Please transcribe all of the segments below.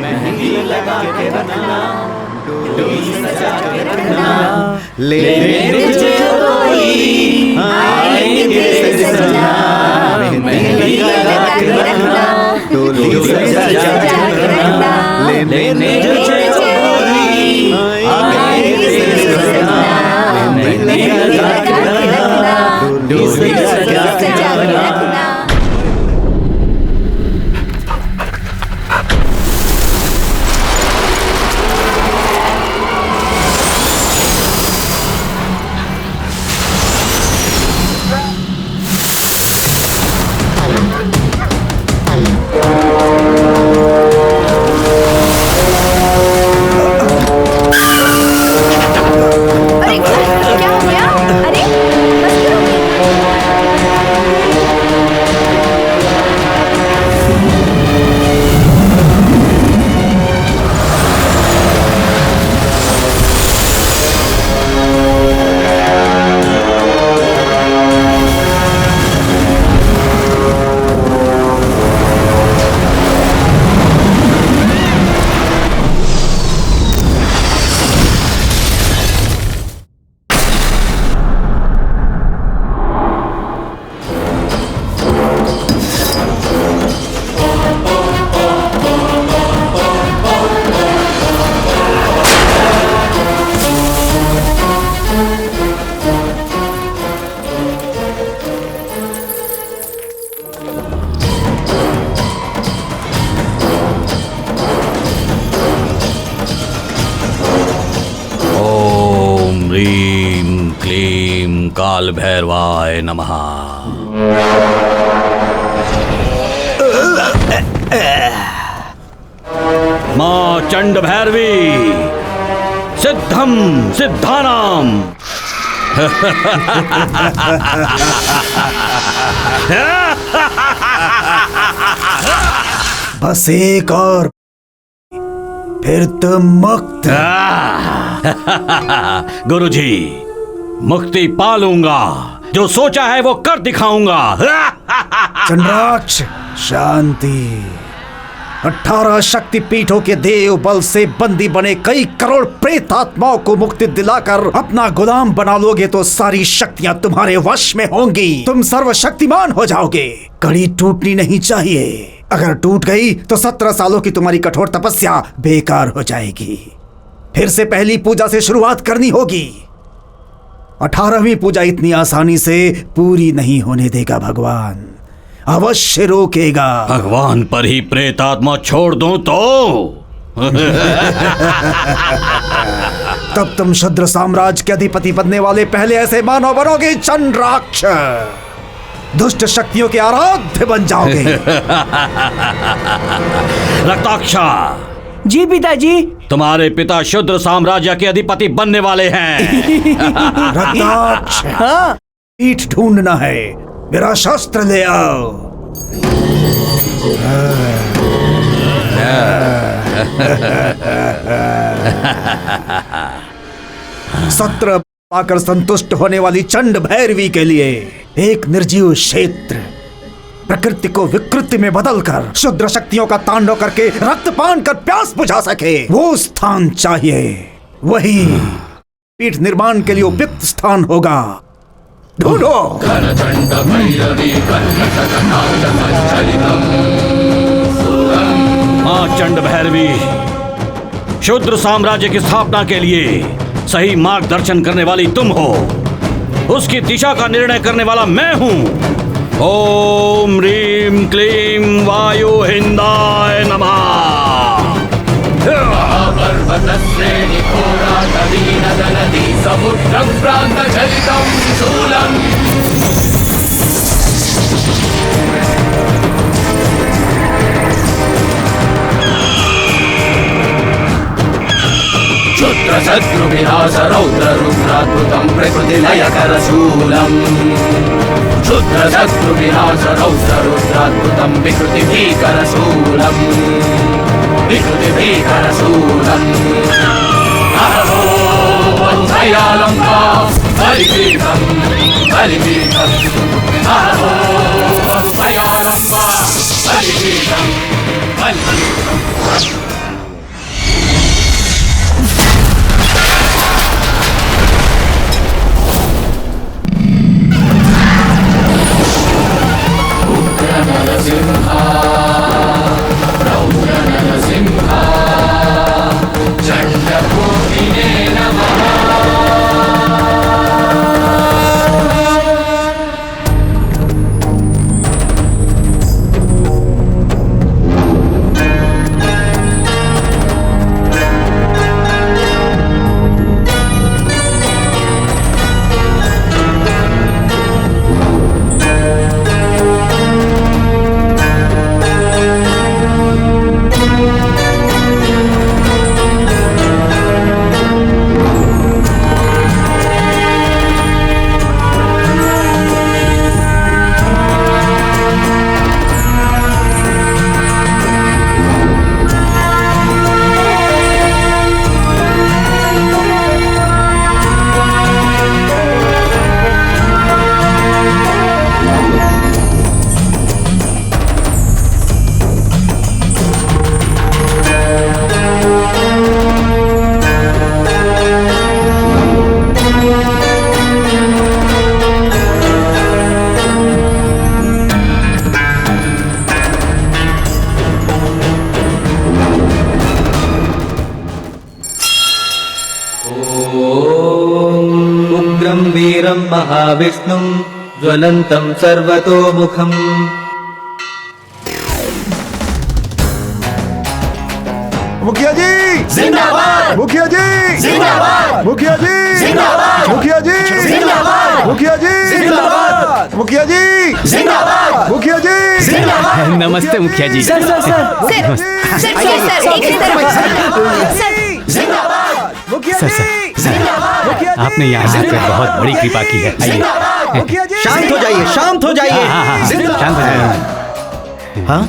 मेहंदी लगा के रखना, डोली सजा के रखना, लेने तुझे कोई आएंगे सजना। मेहंदी लगा के रखना, डोली सजा के रखना, लेने तुझे कोई आएंगे सजना। मेहंदी लगा के रखना, डोली सजा के रखना। काल भैरवाय नमः। मां चंड भैरवी सिद्धम सिद्धानाम। बस एक और फिर तुम मुक्त। गुरुजी, मुक्ति पालूंगा, जो सोचा है वो कर दिखाऊंगा। चंद्राक्ष शांति। 18 शक्तिपीठों के देव बल से बंदी बने कई करोड़ प्रेत आत्माओं को मुक्ति दिलाकर अपना गुलाम बना लोगे तो सारी शक्तियां तुम्हारे वश में होंगी। तुम सर्वशक्तिमान हो जाओगे। कड़ी टूटनी नहीं चाहिए। अगर टूट गई तो 17 सालों की तुम्हारी कठोर तपस्या बेकार हो जाएगी। फिर से पहली पूजा से शुरुआत करनी होगी। 18वीं पूजा इतनी आसानी से पूरी नहीं होने देगा भगवान, अवश्य रोकेगा। भगवान पर ही प्रेत आत्मा छोड़ दूं तो? तब तुम शूद्र साम्राज्य के अधिपति बनने वाले पहले ऐसे मानव बनोगे चंद्राक्ष। दुष्ट शक्तियों के आराध्य बन जाओगे। रक्ताक्षा। जी पिताजी। तुम्हारे पिता शूद्र साम्राज्य के अधिपति बनने वाले हैं। रक्ताक्ष, पीठ ढूंढना है। मेरा शस्त्र ले आओ। सत्र पाकर संतुष्ट होने वाली चंड भैरवी के लिए एक निर्जीव क्षेत्र, प्रकृति को विकृति में बदलकर शुद्र शक्तियों का तांडव करके रक्तपान कर प्यास बुझा सके, वो स्थान चाहिए। वही पीठ निर्माण के लिए उपयुक्त स्थान होगा। ढूंढो। मां चंड भैरवी, शूद्र साम्राज्य की स्थापना के लिए सही मार्गदर्शन करने वाली तुम हो। उसकी दिशा का निर्णय करने वाला मैं हूं। ओम ह्रीं क्लीं वायु हिंदाय नमः। क्षुद्र शत्रु विनाश रौद्र रुद्राद्भुतं प्रकृति लय करशूलम्। क्षुद्र शत्रु विनाश रौद्र रुद्राद्भुतं विकृति भीकरशूलम्। विकृति भीकरशूलम्। अहो वत्सयालम्बा बलिपीठं बलिपीठम्। अहो वत्सयालम्बा बलिपीठं बलिपीठम्। वीरं महाविष्णुं ज्वलन्तं सर्वतोमुखम्। मुखिया जी जिंदाबाद, मुखिया जी जिंदाबाद, मुखिया जी जिंदाबाद, मुखिया जी जिंदाबाद, मुखिया जी जिंदाबाद, मुखिया जी जिंदाबाद, मुखिया जी जिंदाबाद। नमस्ते मुखिया जी। सर सर सर जिंदाबाद, मुखिया सर, जी सर, आपने यहाँ आकर बहुत बड़ी कृपा की है। आइए। मुखिया जी शांत हो जाइए, शांत हो जाइए। हाँ, शांत हो जाइए। हाँ,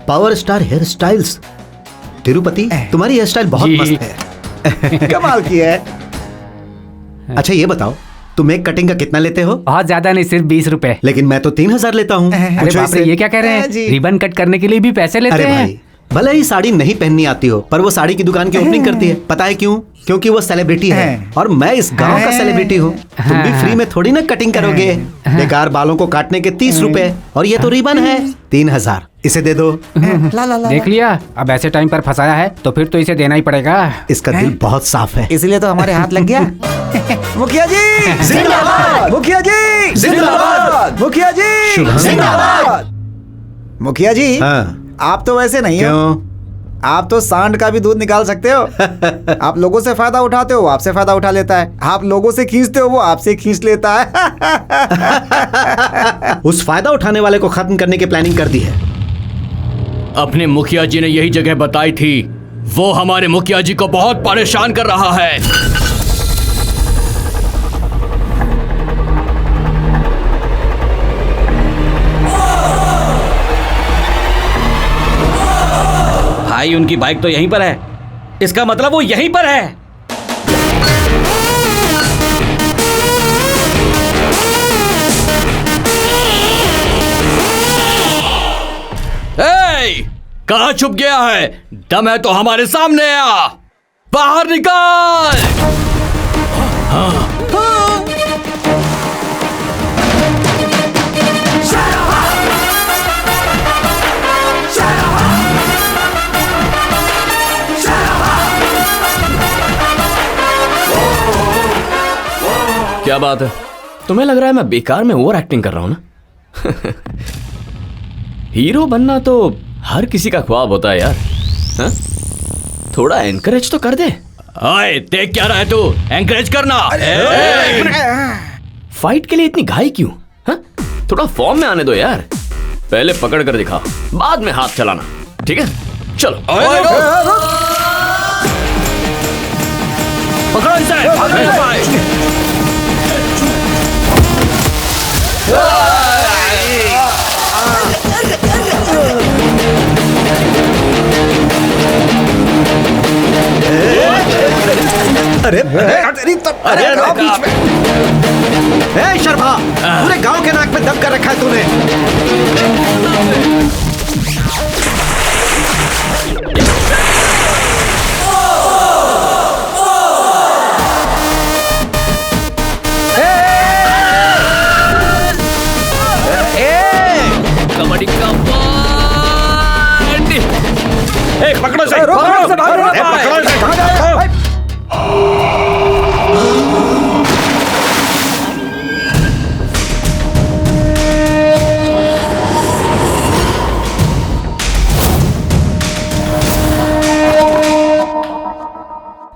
power star hair styles. Tirupati, तुम्हारी हेयर स्टाइल बहुत जी। मस्त है। कमाल की है। अच्छा ये बताओ, तुम एक कटिंग का कितना लेते हो? बहुत ज्यादा नहीं, सिर्फ 20 रुपए। लेकिन मैं तो 3000 लेता हूँ। अरे बाप रे, ये क्या कह रहे हैं? जी। रिबन कट करने के लिए भी पैसे लेते अरे हैं? भाई, भले ही साड़ी नहीं पहननी आती हो, पर वो साड़ी की दुकान की ओपनिंग करती है। पता है क्यों? क्योंकि वो सेलिब्रिटी है और मैं इस गांव का सेलिब्रिटी हूँ। तुम भी फ्री में थोड़ी ना कटिंग करोगे। बेकार बालों को काटने के 30 रुपए, और ये तो रिबन है 3000। इसे दे दो। देख लिया, अब ऐसे टाइम पर फंसाया है तो फिर तो इसे देना ही पड़ेगा। इसका दिल बहुत साफ है। इसलिए तो हमारे हाथ लग गया। मुखिया जी जिंदाबाद, मुखिया जी जिंदाबाद, मुखिया जी जिंदाबाद। मुखिया जी हाँ, आप तो वैसे नहीं हो। क्यों? आप तो सांड का भी दूध निकाल सकते हो। आप लोगों से फायदा उठाते हो, वो आपसे फायदा उठा लेता है। आप लोगों से खींचते हो, वो आपसे खींच लेता है। उस फायदा उठाने वाले को खत्म करने की प्लानिंग कर दी है। अपने मुखिया जी ने यही जगह बताई थी। वो हमारे मुखिया जी को बहुत परेशान कर रहा है। भाई, उनकी बाइक तो यहीं पर है। इसका मतलब वो यहीं पर है। कहाँ छुप गया है? दम है तो हमारे सामने आ। बाहर निकाल। क्या बात है? तुम्हें लग रहा है मैं बेकार में ओवर एक्टिंग कर रहा हूं ना? हीरो बनना तो हर किसी का ख्वाब होता है यार। हा? थोड़ा एनकरेज तो कर दे। आए, देख क्या रहा है तू? एनकरेज करना। फाइट के लिए इतनी घाई क्यों? हा? थोड़ा फॉर्म में आने दो यार। पहले पकड़ कर दिखा, बाद में हाथ चलाना। ठीक है, चलो। पकड़ो इसे। अरे ए शर्मा, पूरे गांव के नाक में दम कर रखा है तूने। कबड्डी का बॉल। पकड़ो इसे। पकड़ो इसे।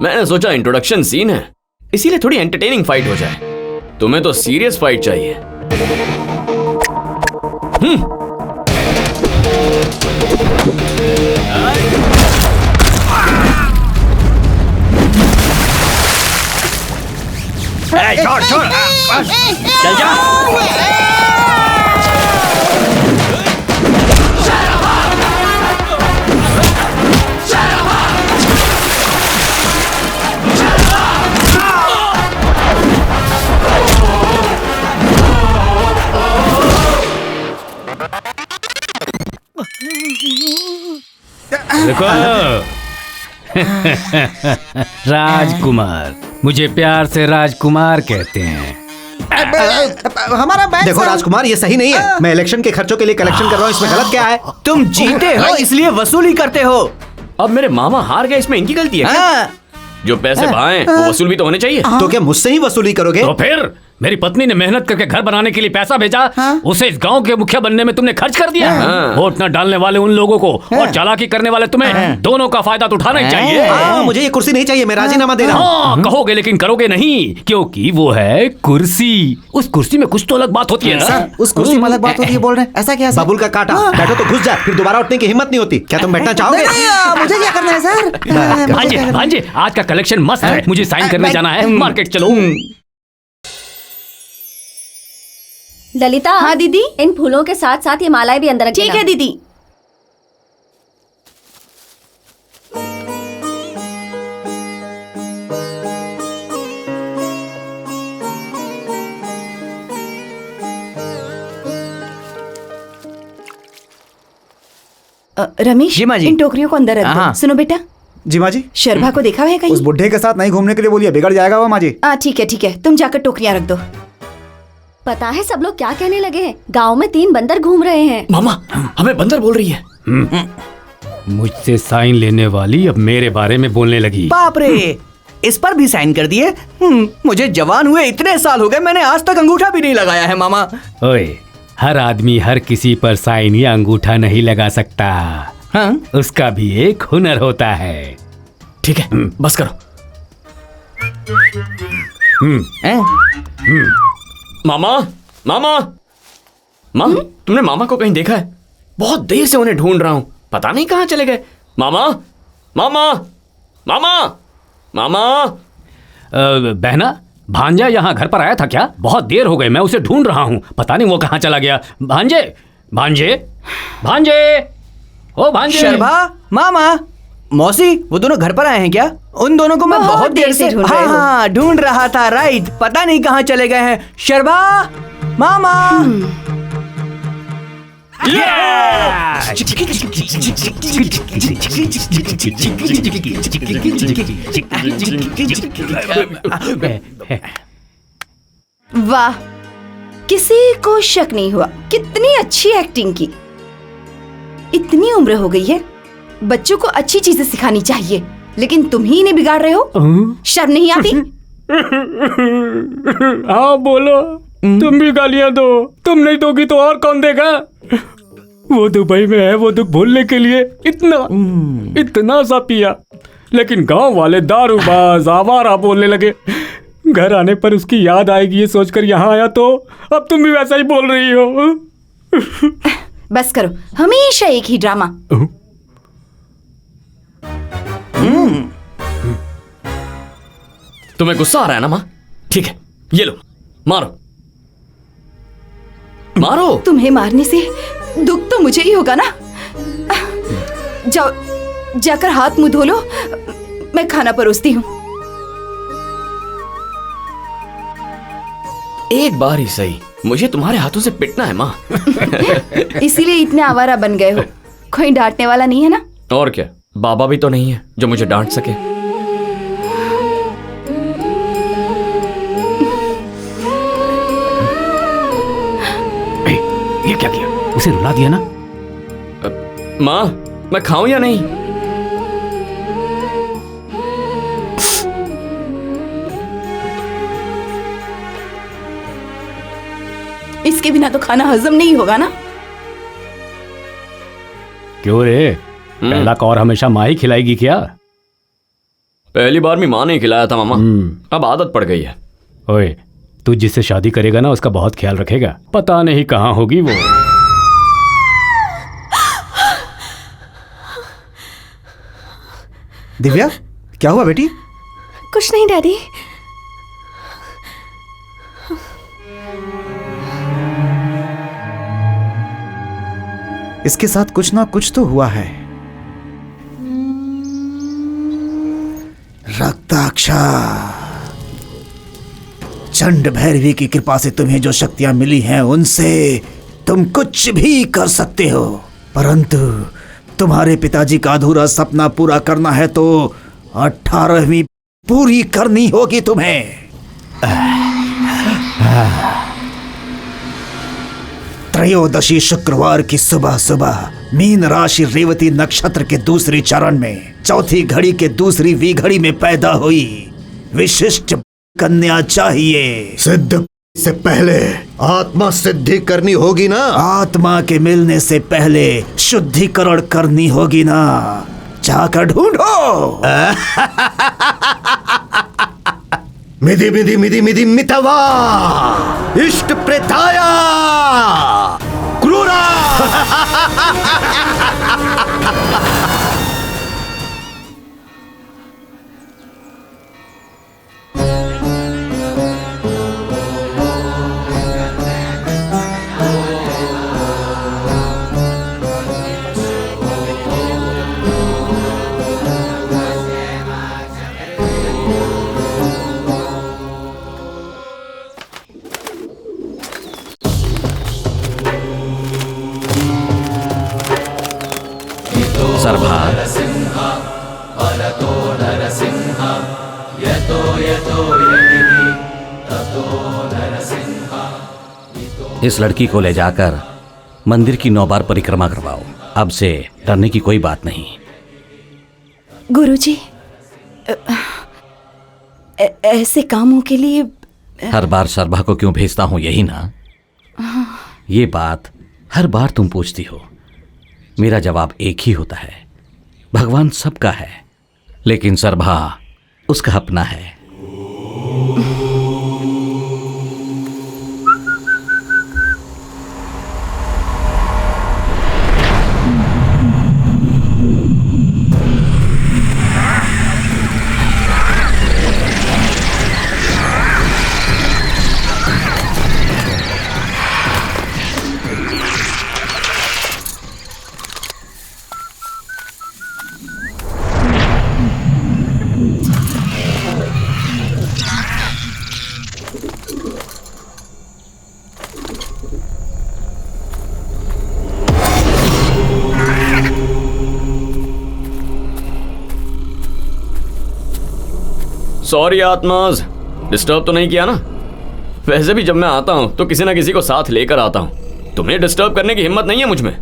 मैंने सोचा इंट्रोडक्शन सीन है, इसीलिए थोड़ी एंटरटेनिंग फाइट हो जाए। तुम्हें तो सीरियस फाइट चाहिए। छोड़ छोड़, चल जा। देखो राजकुमार, मुझे प्यार से राजकुमार कहते हैं। हमारा बैग देखो राजकुमार, ये सही नहीं है। मैं इलेक्शन के खर्चों के लिए कलेक्शन कर रहा हूँ, इसमें गलत क्या है? तुम जीते हो इसलिए वसूली करते हो। अब मेरे मामा हार गए, इसमें इनकी गलती है क्या? जो पैसे भाए वो वसूल भी तो होने चाहिए। तो क्या मुझसे ही वसूली करोगे? तो फिर मेरी पत्नी ने मेहनत करके घर बनाने के लिए पैसा भेजा, उसे इस गांव के मुखिया बनने में तुमने खर्च कर दिया। वोट न डालने वाले उन लोगों को और चालाकी करने वाले तुम्हें, दोनों का फायदा तो उठाना ही चाहिए। मुझे ये कुर्सी नहीं चाहिए, मैं राजीनामा दे रहा हूँ। हाँ, कहोगे लेकिन करोगे नहीं, क्योंकि वो है कुर्सी। उस कुर्सी में कुछ तो अलग बात होती है ना। सर, उस कुर्सी में अलग बात होती है बोल रहे हैं, ऐसा क्या? बबुल का काटा, बैठो तो घुस जाए, फिर दोबारा उठने की हिम्मत नहीं होती। क्या तुम बैठना चाहोगे? मुझे क्या करना है सर? भांजे, भांजे, आज का कलेक्शन मस्त है, मुझे साइन करने जाना है, मार्केट चलो। ललिता। हाँ दीदी। इन फूलों के साथ साथ ये मालाएं भी अंदर रख ठीक देना। है दीदी। रमेश, जी माँ जी। इन टोकरियों को अंदर रख हाँ। दो। सुनो बेटा, जी माँ जी। शर्भा को देखा है कहीं? उस बुढ़े के साथ नहीं घूमने के लिए बोलिए, बिगड़ जाएगा वो माँ जी। ठीक है, तुम जाकर टोकरियां रख दो। पता है सब लोग क्या कहने लगे हैं? गांव में 3 बंदर घूम रहे हैं। मामा, हमें बंदर बोल रही है। मुझसे साइन लेने वाली अब मेरे बारे में बोलने लगी। बाप रे, इस पर भी साइन कर दिए। मुझे जवान हुए इतने साल हो गए, मैंने आज तक अंगूठा भी नहीं लगाया है मामा। ओए, हर आदमी हर किसी पर साइन या अंगूठा नहीं लगा सकता। हाँ? उसका भी एक हुनर होता है। ठीक है, बस करो। मामा, मामा, माँ, तुमने मामा को कहीं देखा है? बहुत देर से उन्हें ढूंढ रहा हूँ, पता नहीं कहाँ चले गए। मामा, मामा, मामा, मामा। बहना, भांजा यहाँ घर पर आया था क्या? बहुत देर हो गई, मैं उसे ढूंढ रहा हूँ, पता नहीं वो कहाँ चला गया। भांजे, भांजे, भांजे, ओ भांजे। शर्भा, मामा, मौसी, वो दोनों घर पर आए हैं क्या? उन दोनों को मैं बहुत देर से ढूंढ रहे हो। हाँ, ढूंढ रहा था। राइट, पता नहीं कहाँ चले गए हैं। शर्भा, मामा। वाह, किसी को शक नहीं हुआ। कितनी अच्छी एक्टिंग की। इतनी उम्र हो गई है, बच्चों को अच्छी चीजें सिखानी चाहिए, लेकिन तुम ही इन्हें बिगाड़ रहे हो। शर्म नहीं आती? हाँ बोलो, तुम भी गालियां दो। तुम नहीं दोगी तो और कौन देगा? वो दुबई में है, वो दुख भूलने के लिए इतना सा पिया, लेकिन गांव वाले दारूबाज आवारा बोलने लगे। घर आने पर उसकी याद आएगी ये सोचकर यहाँ आया, तो अब तुम भी वैसा ही बोल रही हो। बस करो, हमेशा एक ही ड्रामा। तुम्हें गुस्सा आ रहा है ना माँ? ठीक है, ये लो, मारो, मारो। तुम्हें मारने से दुख तो मुझे ही होगा ना। जाओ, जाकर हाथ मुंह धो लो, मैं खाना परोसती हूँ। एक बार ही सही, मुझे तुम्हारे हाथों से पिटना है माँ। इसीलिए इतने आवारा बन गए हो। कोई डांटने वाला नहीं है ना? और क्या, बाबा भी तो नहीं है जो मुझे डांट सके। ये क्या किया? उसे रुला दिया ना? माँ, मैं खाऊं या नहीं? इसके बिना तो खाना हजम नहीं होगा ना। क्यों रे, पहला कौर हमेशा माँ ही खिलाएगी क्या? पहली बार में माँ ने खिलाया था मामा, अब आदत पड़ गई है। ओए, तू जिससे शादी करेगा ना उसका बहुत ख्याल रखेगा। पता नहीं कहाँ होगी वो। दिव्या, क्या हुआ बेटी? कुछ नहीं डैडी। इसके साथ कुछ ना कुछ तो हुआ है। रक्ताक्षा, चंड भैरवी की कृपा से तुम्हें जो शक्तियां मिली हैं उनसे तुम कुछ भी कर सकते हो, परंतु तुम्हारे पिताजी का अधूरा सपना पूरा करना है तो 18वीं पूरी करनी होगी तुम्हें। त्रयोदशी शुक्रवार की सुबह सुबह मीन राशि रेवती नक्षत्र के दूसरी चरण में चौथी घड़ी के दूसरी वी घड़ी में पैदा हुई विशिष्ट कन्या चाहिए। सिद्ध से पहले आत्मा सिद्धि करनी होगी ना। आत्मा के मिलने से पहले शुद्धिकरण करनी होगी ना। जाकर ढूंढो। मिधि मिधि मिधि मिधि मितवा इष्ट प्रेताया क्रूरा। सरभार, इस लड़की को ले जाकर मंदिर की 9 बार परिक्रमा करवाओ। अब से डरने की कोई बात नहीं। गुरुजी, ऐसे कामों के लिए हर बार सरभा को क्यों भेजता हूं, यही ना? ये बात हर बार तुम पूछती हो। मेरा जवाब एक ही होता है, भगवान सबका है, लेकिन सरभा उसका अपना है। सॉरी आत्माज, डिस्टर्ब तो नहीं किया ना? वैसे भी जब मैं आता हूं तो किसी ना किसी को साथ लेकर आता हूं। तुम्हें डिस्टर्ब करने की हिम्मत नहीं है मुझ में।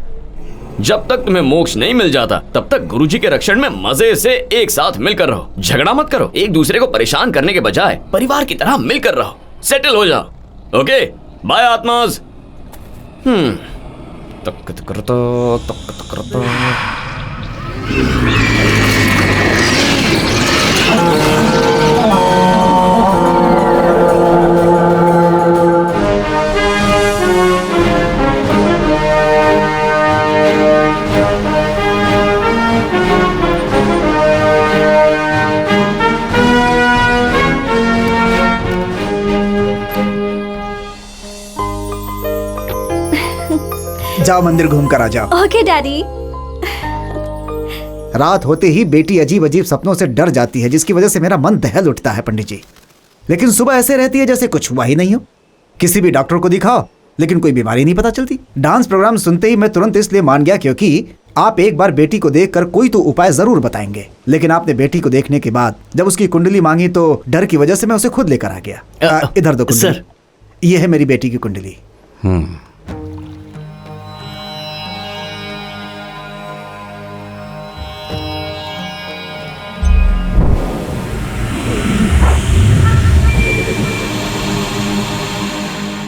जब तक तुम्हें मोक्ष नहीं मिल जाता तब तक गुरुजी के रक्षण में मजे से एक साथ मिलकर रहो। झगड़ा मत करो, एक दूसरे को परेशान करने के बजाय परिवार की तरह मिलकर रहो, सेटल हो जाओ। ओके, बाय आत्माज। तक करता। जाओ मंदिर घूम कर आ जाओ। Okay daddy. रात होते ही बेटी अजीब अजीब सपनों से डर जाती है, जिसकी वजह से मेरा मन दहल उठता है पंडित जी। लेकिन सुबह ऐसे रहती है जैसे कुछ हुआ ही नहीं हो। किसी भी डॉक्टर को दिखाओ लेकिन कोई बीमारी नहीं पता चलती। डांस प्रोग्राम सुनते ही मैं तुरंत इसलिए मान गया क्योंकि आप एक बार बेटी को देखकर कोई तो उपाय जरूर बताएंगे। लेकिन आपने बेटी को देखने के बाद जब उसकी कुंडली मांगी तो डर की वजह से मैं उसे खुद लेकर आ गया। इधर दो कुंडली। सर, ये है मेरी बेटी की कुंडली।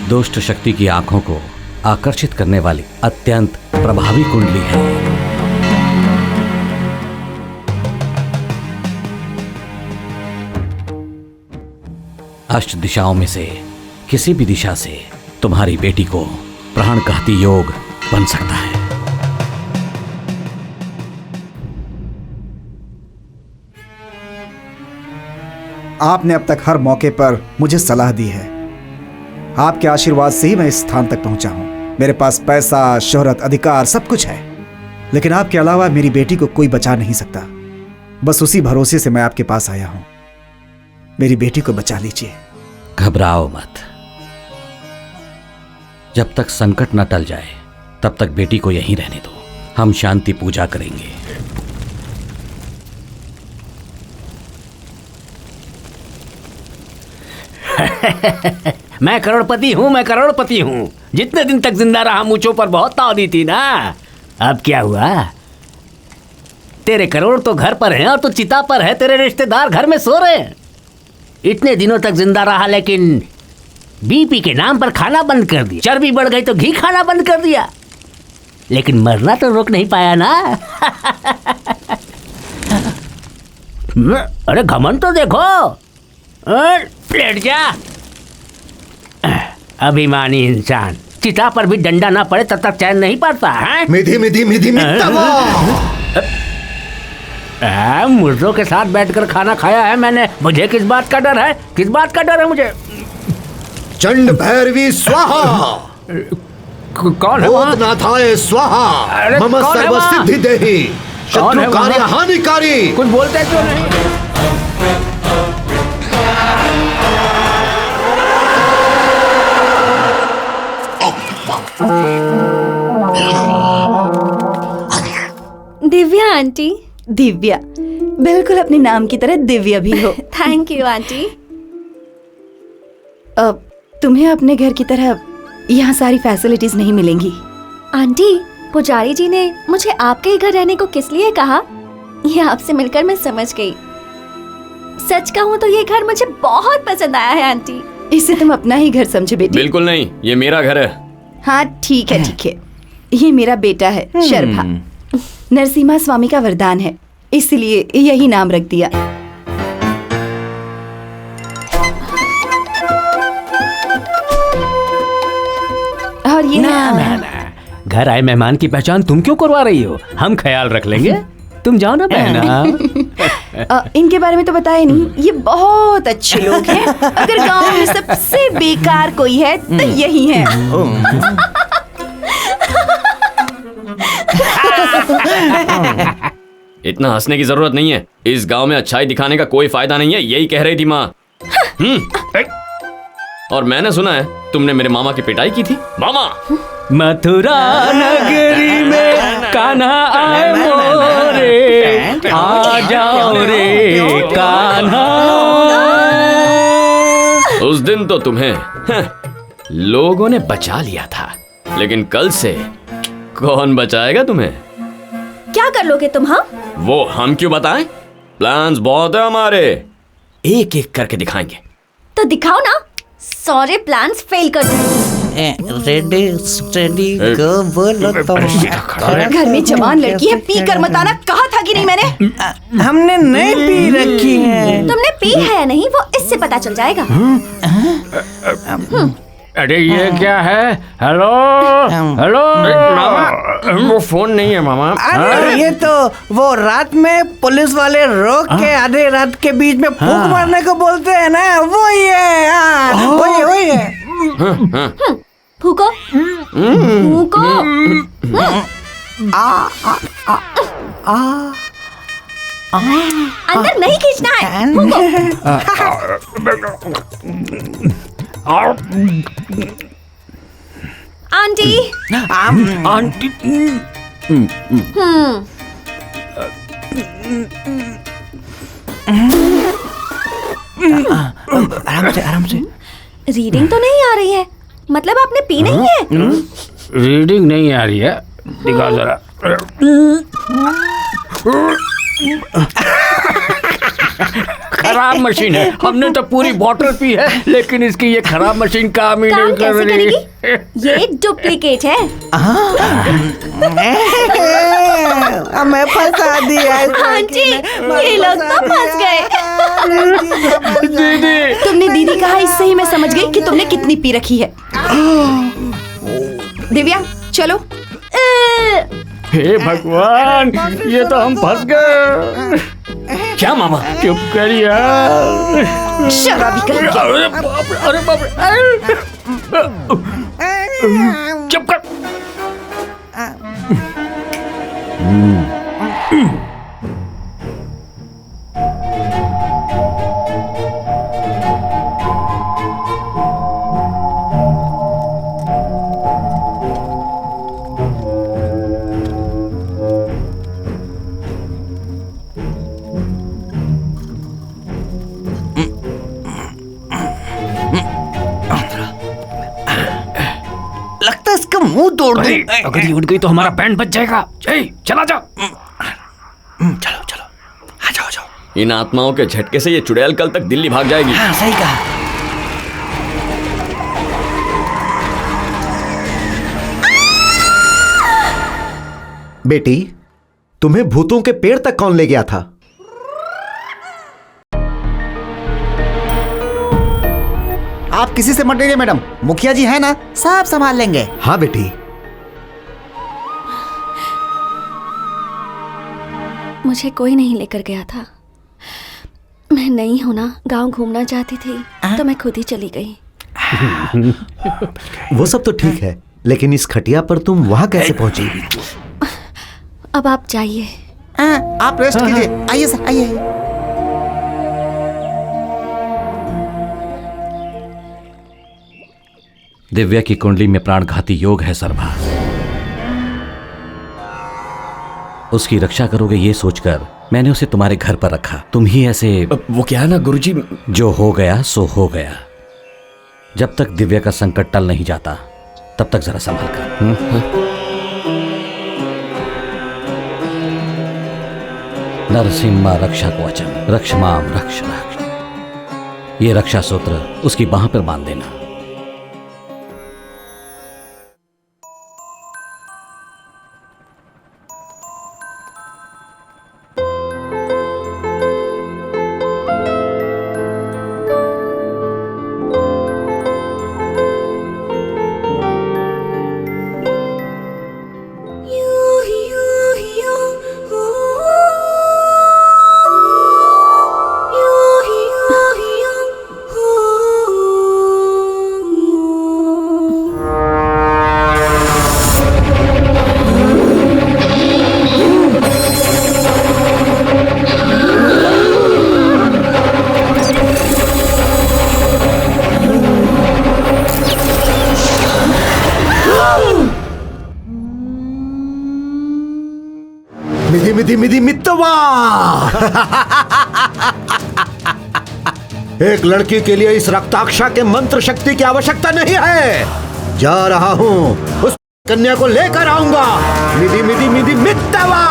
दुष्ट शक्ति की आंखों को आकर्षित करने वाली अत्यंत प्रभावी कुंडली है। अष्ट दिशाओं में से किसी भी दिशा से तुम्हारी बेटी को प्राणघाती योग बन सकता है। आपने अब तक हर मौके पर मुझे सलाह दी है। आपके आशीर्वाद से ही मैं इस स्थान तक पहुंचा हूं। मेरे पास पैसा, शोहरत, अधिकार सब कुछ है, लेकिन आपके अलावा मेरी बेटी को कोई बचा नहीं सकता। बस उसी भरोसे से मैं आपके पास आया हूं। मेरी बेटी को बचा लीजिए। घबराओ मत। जब तक संकट न टल जाए तब तक बेटी को यहीं रहने दो। हम शांति पूजा करेंगे। मैं करोड़पति हूँ, मैं करोड़पति हूँ। जितने दिन तक जिंदा रहा मूंछों पर बहुत ताव दी थी ना। अब क्या हुआ? तेरे करोड़ तो घर पर हैं और तू चिता पर है। तेरे रिश्तेदार घर में सो रहे हैं। इतने दिनों तक जिंदा रहा लेकिन बीपी के नाम पर खाना बंद कर दिया, चर्बी बढ़ गई तो घी खाना बंद कर दिया, लेकिन मरना तो रोक नहीं पाया ना। अरे घमंड तो देखो, लेट जा। अभिमानी इंसान, चिता पर भी डंडा ना पड़े तब तक चैन नहीं पड़ता है। मिधी मिधी मिधी मुर्दों के साथ बैठकर खाना खाया है मैंने, मुझे किस बात का डर है, किस बात का डर है मुझे? चंड भैरवी स्वाहा, कौन है? भूतनाथाय स्वाहा, मम सर्व सिद्धि देहि, शत्रु कार्य हानिकारी। कुछ बोलते क्यों नहीं? दिव्या आंटी। दिव्या, बिल्कुल अपने नाम की तरह दिव्या भी हो। Thank you aunty. अब तुम्हें अपने घर की तरह यहाँ सारी फैसिलिटीज नहीं मिलेंगी। आंटी, पुजारी जी ने मुझे आपके ही घर रहने को किस लिए कहा, ये आपसे मिलकर मैं समझ गई। सच कहूँ तो ये घर मुझे बहुत पसंद आया है आंटी। इसे तुम अपना ही घर समझो बेटी। बिल्कुल नहीं, ये मेरा घर है। हाँ ठीक है ठीक है, ये मेरा बेटा है शर्भा, नरसिम्हा स्वामी का वरदान है, इसलिए यही नाम रख दिया। और ये ना, घर आए मेहमान की पहचान तुम क्यों करवा रही हो? हम ख्याल रख लेंगे, तुम जाओ ना बहना। इनके बारे में तो बताया नहीं, ये बहुत अच्छे लोग हैं। अगर गांव में सबसे बेकार कोई है तो यही है। इतना हंसने की जरूरत नहीं है, इस गांव में अच्छाई दिखाने का कोई फायदा नहीं है, यही कह रही थी माँ। और मैंने सुना है तुमने मेरे मामा की पिटाई की थी। मामा, मथुरा नगरी में कान्हा आए मोरे, आ जाओ रे कान्हा। उस दिन तो तुम्हें लोगों ने बचा लिया था, लेकिन कल से कौन बचाएगा तुम्हें? क्या कर लोगे तुम? हाँ, वो हम क्यों बताएं? प्लान्स बहुत है हमारे, एक एक करके दिखाएंगे। तो दिखाओ ना। सारे प्लान्स फेल कर दूंगी। रेडी गो बोलो तो। घर में जवान लड़की है, पी कर मत आना, कहा था कि नहीं मैंने? हमने नहीं पी रखी है। तुमने पी है या नहीं वो इससे पता चल जाएगा। अरे ये क्या है? हेलो हेलो मामा, वो फोन नहीं है मामा। अरे ये तो वो रात में पुलिस वाले रोक के आधे रात के बीच में फूंक मारने को बोलते हैं ना, वो ही है। वही है। फूको फूको। अंदर नहीं खींचना है, आंटी। आंटी आराम से। रीडिंग तो नहीं आ रही है, मतलब आपने पी नहीं है? रीडिंग नहीं आ रही है, दिखा जरा। खराब मशीन है, हमने तो पूरी बोतल पी है, लेकिन इसकी ये खराब मशीन काम ही नहीं कर रही। ये डुप्लीकेट है। हमें फंसा दिया आंटी, ये लोग तो फंस गए। दीदी, तुमने दीदी कहा, इससे ही मैं समझ गई कि तुमने कितनी पी रखी है। दिव्या चलो। हे भगवान, ये तो हम फंस गए। क्या मामा? चुप कर यार। शराबी कहीं के। अरे बाप रे, अरे बाप रे। चुप कर। लगता है इसका मुंह तोड़ दूं। अगर ये उड़ गई तो हमारा बैंड बच जाएगा। चला जा। चलो चलो, आ जाओ जाओ। इन आत्माओं के झटके से ये चुड़ैल कल तक दिल्ली भाग जाएगी। हाँ सही कहा। बेटी, तुम्हें भूतों के पेड़ तक कौन ले गया था? आप किसी से मत डरिए मैडम, मुखिया जी है ना, सब संभाल लेंगे। हाँ बेटी। मुझे कोई नहीं लेकर गया था। मैं नई हूं ना, गांव घूमना चाहती थी तो मैं खुद ही चली गई। वो सब तो ठीक है, लेकिन इस खटिया पर तुम वहां कैसे पहुंची? अब आप जाइए। आप रेस्ट कीजिए। आइए सर, आइए। दिव्या की कुंडली में प्राणघाती योग है सरभास। उसकी रक्षा करोगे ये सोचकर मैंने उसे तुम्हारे घर पर रखा। तुम ही ऐसे। वो क्या है ना गुरुजी, जो हो गया सो हो गया। जब तक दिव्या का संकट टल नहीं जाता तब तक जरा संभल कर। नरसिम्हा रक्षा कवचम रक्षमाम रक्ष रक्ष। ये रक्षा सूत्र उसकी बाह पर बांध देना। मिधि मित्तवा। एक लड़की के लिए इस रक्ताक्षा के मंत्र शक्ति की आवश्यकता नहीं है। जा रहा हूं, उस कन्या को लेकर आऊंगा। मिधि मिधि मिधि मित्तवा।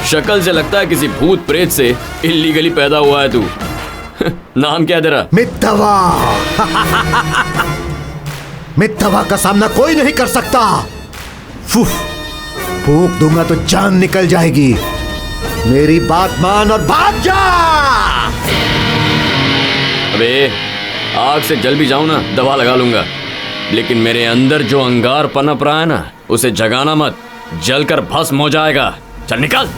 शक्ल से लगता है किसी भूत प्रेत से इल्लीगली पैदा हुआ है तू। नाम क्या तेरा? मित्तवा। मित्तवा का सामना कोई नहीं कर सकता। फूंक दूंगा तो जान निकल जाएगी। मेरी बात मान और भाग जा। अबे आग से जल भी जाऊं ना, दवा लगा लूंगा, लेकिन मेरे अंदर जो अंगार पनप रहा है ना, उसे जगाना मत, जलकर भस्म हो जाएगा। चल निकल।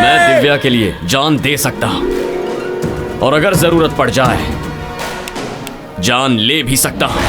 मैं दिव्या के लिए जान दे सकता हूं और अगर जरूरत पड़ जाए जान ले भी सकता हूं।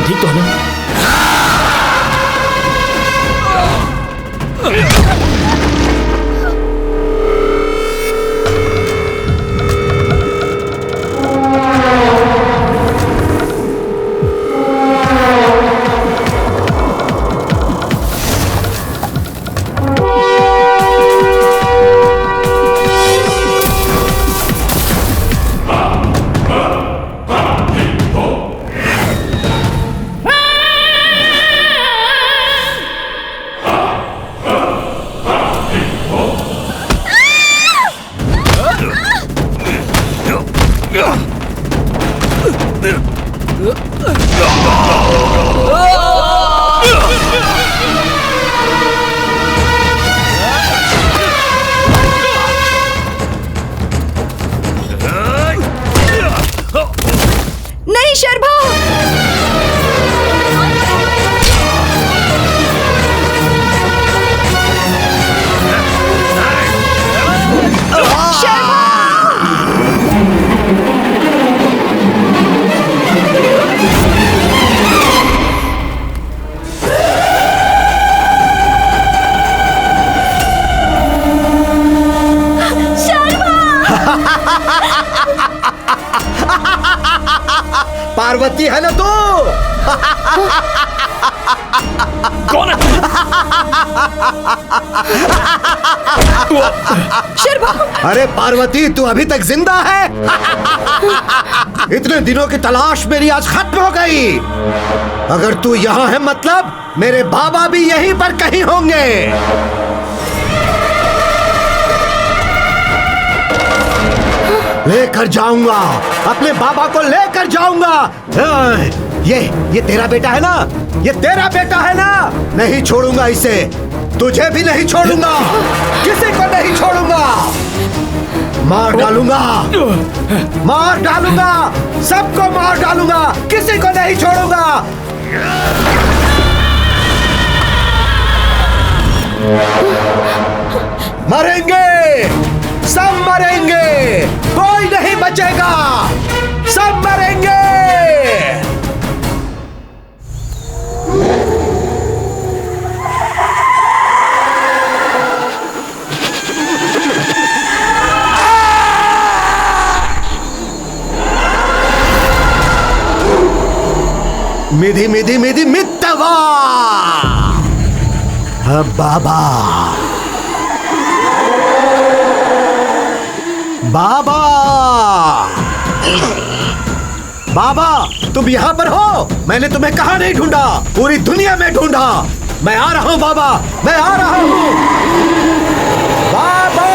तुम ठीक तो हो ना? नहीं शर्मा, पार्वती है ना तू? कौन है? शर्मा, अरे पार्वती, तू अभी तक जिंदा है? इतने दिनों की तलाश मेरी आज खत्म हो गई। अगर तू यहाँ है मतलब मेरे बाबा भी यहीं पर कहीं होंगे। लेकर जाऊंगा, अपने बाबा को लेकर जाऊंगा। ये तेरा बेटा है ना? ये तेरा बेटा है ना? नहीं छोड़ूंगा इसे, तुझे भी नहीं छोड़ूंगा, किसी को नहीं छोड़ूंगा। मार डालूंगा, मार डालूंगा, सबको मार डालूंगा, किसी को नहीं छोड़ूंगा। मरेंगे, सब मरेंगे, कोई नहीं बचेगा, सब मरेंगे। मिधि मिधि मिधि मित्तवा। बाबा, बाबा, बाबा, तुम यहाँ पर हो? मैंने तुम्हें कहाँ नहीं ढूंढा, पूरी दुनिया में ढूंढा। मैं आ रहा हूँ बाबा, मैं आ रहा हूँ बाबा।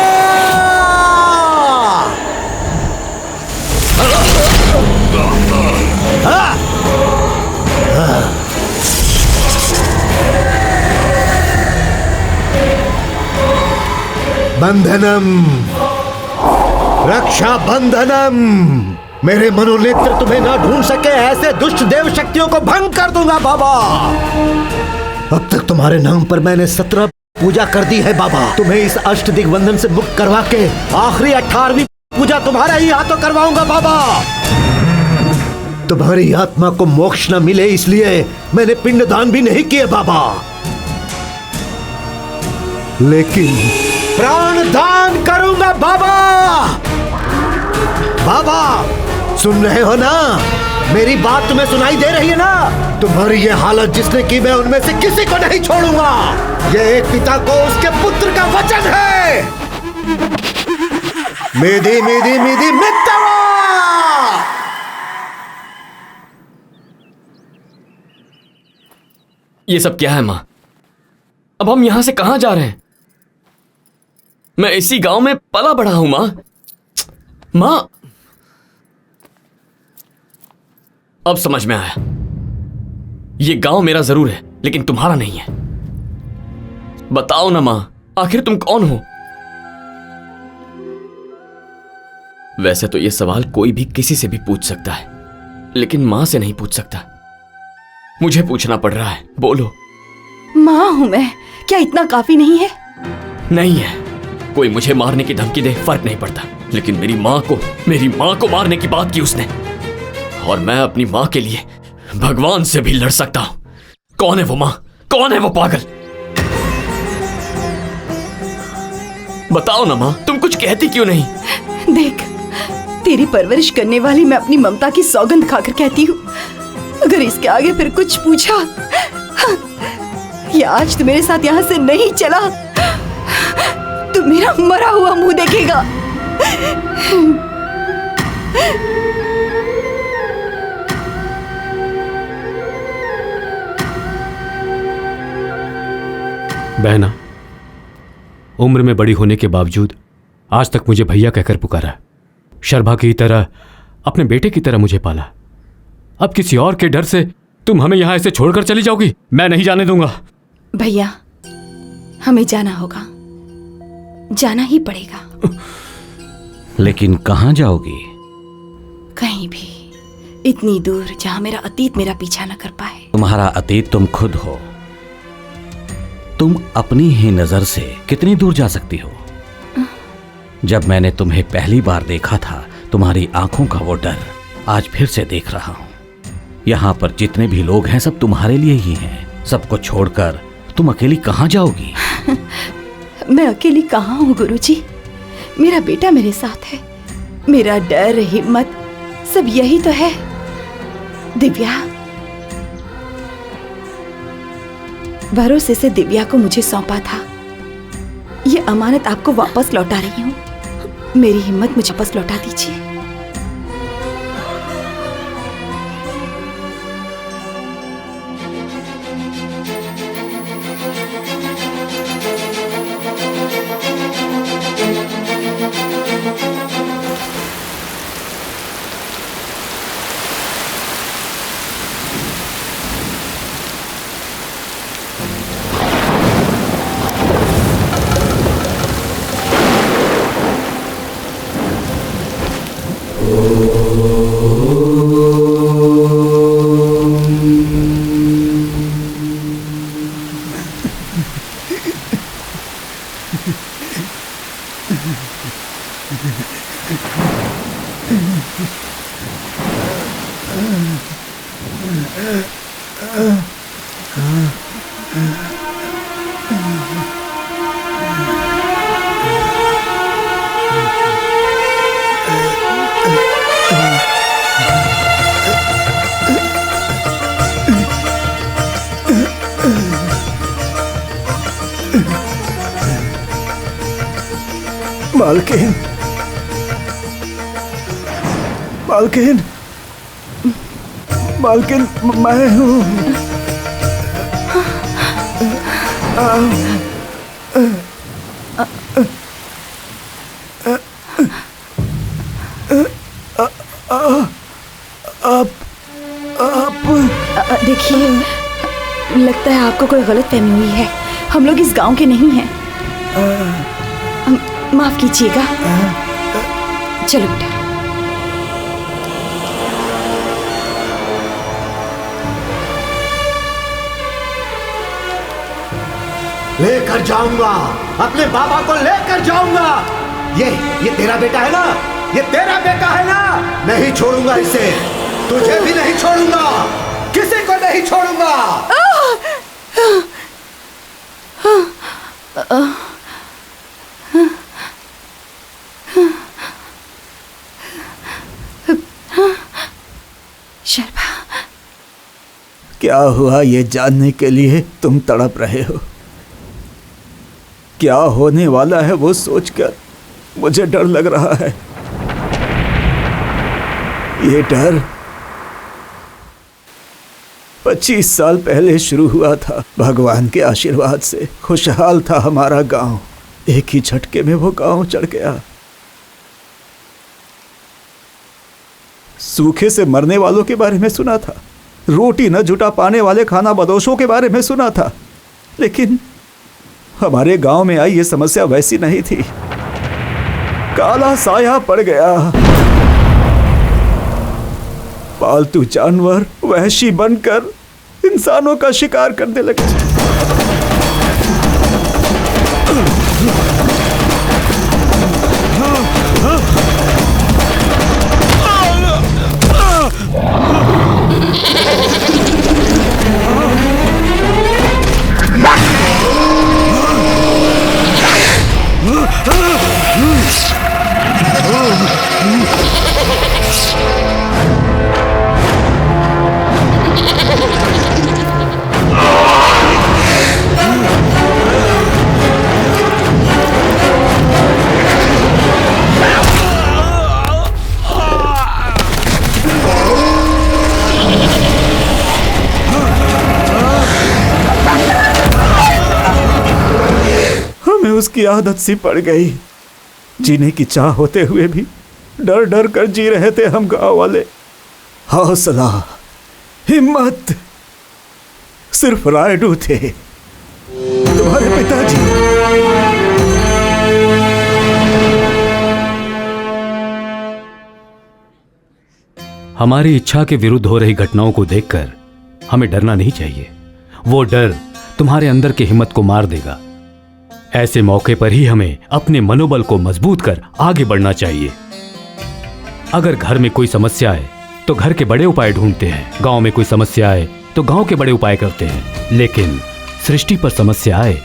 बंधनम, रक्षा बंधनम। मेरे मनोनेत्र तुम्हें ना ढूंढ सके, ऐसे दुष्ट देव शक्तियों को भंग कर दूंगा बाबा। अब तक तुम्हारे नाम पर मैंने 17 पूजा कर दी है बाबा। तुम्हें इस अष्ट दिग्बंधन से मुक्त करवा के आखिरी 18वीं पूजा तुम्हारा ही हाथों करवाऊंगा बाबा। तुम्हारी आत्मा को मोक्ष न मिले इसलिए मैंने पिंडदान भी नहीं किए बाबा, लेकिन प्राण दान करूंगा बाबा। बाबा, सुन रहे हो ना? मेरी बात तुम्हें सुनाई दे रही है ना? तुम्हारी ये हालत जिसने की, मैं उनमें से किसी को नहीं छोड़ूंगा। ये एक पिता को उसके पुत्र का वचन है। मिधि मिधि मिधि मित्तवा। ये सब क्या है माँ? अब हम यहां से कहां जा रहे हैं? मैं इसी गांव में पला बड़ा हूं माँ। माँ, अब समझ में आया। ये गांव मेरा जरूर है, लेकिन तुम्हारा नहीं है। बताओ ना माँ, आखिर तुम कौन हो? वैसे तो ये सवाल कोई भी किसी से भी पूछ सकता है, लेकिन माँ से नहीं पूछ सकता। मुझे पूछना पड़ रहा है, बोलो। माँ हूं मैं, क्या इतना काफी नहीं है? नहीं है। कोई मुझे मारने की धमकी दे, फर्क नहीं पड़ता, लेकिन मेरी माँ को मारने की बात की उसने। और मैं अपनी माँ के लिए भगवान से भी लड़ सकता हूं। कौन है वो माँ? कौन है वो पागल? बताओ ना माँ, तुम कुछ कहती क्यों नहीं? देख, तेरी परवरिश करने वाली मैं अपनी ममता की सौगंध खाकर कहती हूँ, अगर इसके आगे फिर कुछ पूछा या आज तू मेरे साथ यहाँ से नहीं चला तो मेरा मरा हुआ मुंह देखेगा। बहना, उम्र में बड़ी होने के बावजूद आज तक मुझे भैया कहकर पुकारा। शर्भा की तरह, अपने बेटे की तरह मुझे पाला। अब किसी और के डर से तुम हमें यहां ऐसे छोड़कर चली जाओगी? मैं नहीं जाने दूंगा। भैया, हमें जाना होगा, जाना ही पड़ेगा। लेकिन कहां जाओगी? कहीं भी, इतनी दूर जहां मेरा अतीत मेरा पीछा न कर पाए। तुम्हारा अतीत तुम खुद हो। तुम अपनी ही नजर से कितनी दूर जा सकती हो? जब मैंने तुम्हें पहली बार देखा था, तुम्हारी आंखों का वो डर आज फिर से देख रहा हूं। यहां पर जितने भी लोग हैं सब तुम्हारे लिए ही हैं। सबको छोड़कर तुम अकेली कहां जाओगी? मैं अकेली कहां हूं गुरुजी? मेरा बेटा मेरे साथ है। मेरा डर, हिम्मत सब यही तो है। दिव्या, भरोसे से दिव्या को मुझे सौंपा था। ये अमानत आपको वापस लौटा रही हूँ। मेरी हिम्मत मुझे वापस लौटा दीजिए। मालकिन, मालकिन, मालकिन, मैं हूँ। देखिए, लगता है आपको कोई गलतफहमी हुई है। हम लोग इस गांव के नहीं हैं। माफ कीजिएगा। चलो बेटा। लेकर जाऊंगा, अपने बाबा को लेकर जाऊंगा। ये तेरा बेटा है ना? ये तेरा बेटा है ना? नहीं छोड़ूंगा इसे। तुझे भी नहीं छोड़ूंगा, किसी को नहीं छोड़ूंगा। शर्भा, क्या हुआ ये जानने के लिए तुम तड़प रहे हो? क्या होने वाला है वो सोचकर मुझे डर लग रहा है। ये डर 25 साल पहले शुरू हुआ था। भगवान के आशीर्वाद से खुशहाल था हमारा गांव। एक ही झटके में वो गांव चढ़ गया। सूखे से मरने वालों के बारे में सुना था, रोटी न जुटा पाने वाले खाना बदोशों के बारे में सुना था, लेकिन हमारे गांव में आई ये समस्या वैसी नहीं थी। काला साया पड़ गया। पालतू जानवर वहशी बनकर इंसानों का शिकार करने लगे। उसकी आदत सी पड़ गई। जीने की चाह होते हुए भी डर डर कर जी रहे थे हम गांव वाले। हौसला, हिम्मत सिर्फ रायडू थे। तुम्हारे पिताजी हमारी इच्छा के विरुद्ध हो रही घटनाओं को देखकर हमें डरना नहीं चाहिए। वो डर तुम्हारे अंदर की हिम्मत को मार देगा। ऐसे मौके पर ही हमें अपने मनोबल को मजबूत कर आगे बढ़ना चाहिए। अगर घर में कोई समस्या है तो घर के बड़े उपाय ढूंढते हैं, गांव में कोई समस्या आए तो गांव के बड़े उपाय करते हैं, लेकिन सृष्टि पर समस्या आए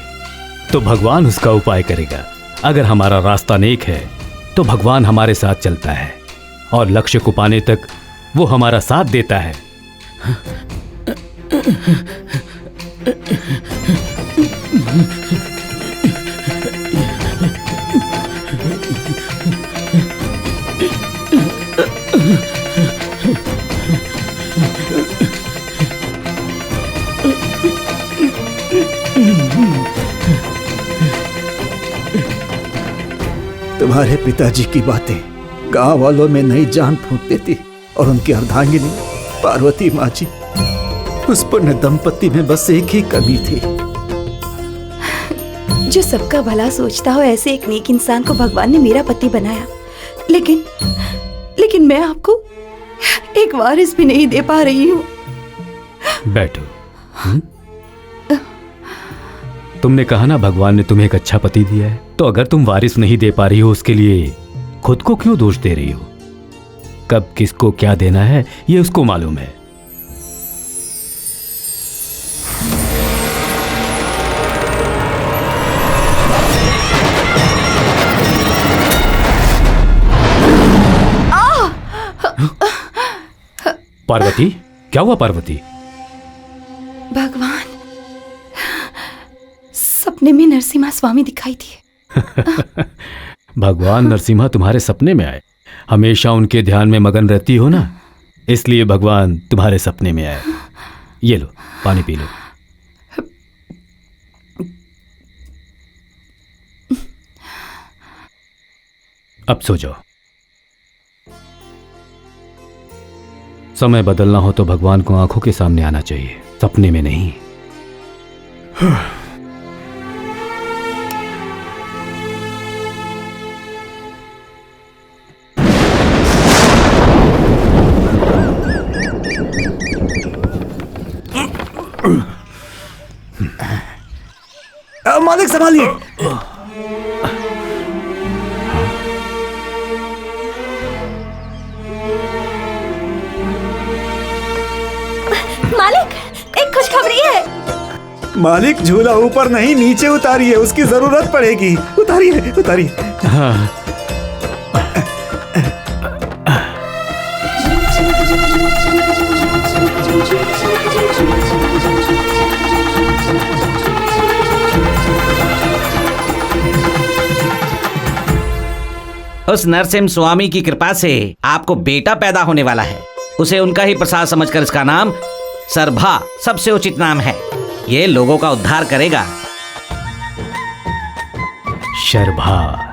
तो भगवान उसका उपाय करेगा। अगर हमारा रास्ता नेक है तो भगवान हमारे साथ चलता है और लक्ष्य को पाने तक वो हमारा साथ देता है। तुम्हारे पिताजी की बातें गांव वालों में नई जान फूंक देती और उनकी अर्धांगिनी पार्वती माँ जी, उस पुण्य दंपति में बस एक ही कमी थी। जो सबका भला सोचता हो ऐसे एक नेक इंसान को भगवान ने मेरा पति बनाया, लेकिन मैं आपको एक वारिस भी नहीं दे पा रही हूँ। बैठो। तुमने कहा ना भगवान ने तुम्हें एक अच्छा पति दिया है, तो अगर तुम वारिस नहीं दे पा रही हो उसके लिए खुद को क्यों दोष दे रही हो? कब किसको क्या देना है ये उसको मालूम है। पार्वती, क्या हुआ पार्वती? भगवान, सपने में नरसिम्हा स्वामी दिखाई दिए। भगवान नरसिम्हा तुम्हारे सपने में आए? हमेशा उनके ध्यान में मगन रहती हो ना, इसलिए भगवान तुम्हारे सपने में आए। ये लो पानी पी लो। अब सो जाओ। समय बदलना हो तो भगवान को आंखों के सामने आना चाहिए, सपने में नहीं। मालिक संभालिए। मालिक, एक खुशखबरी है। मालिक, झूला ऊपर नहीं नीचे उतारिए, उसकी जरूरत पड़ेगी। उतारिए उतारिए। हाँ। उस नरसिम्हा स्वामी की कृपा से आपको बेटा पैदा होने वाला है। उसे उनका ही प्रसाद समझकर इसका नाम सरभा सबसे उचित नाम है। ये लोगों का उद्धार करेगा। शर्भा।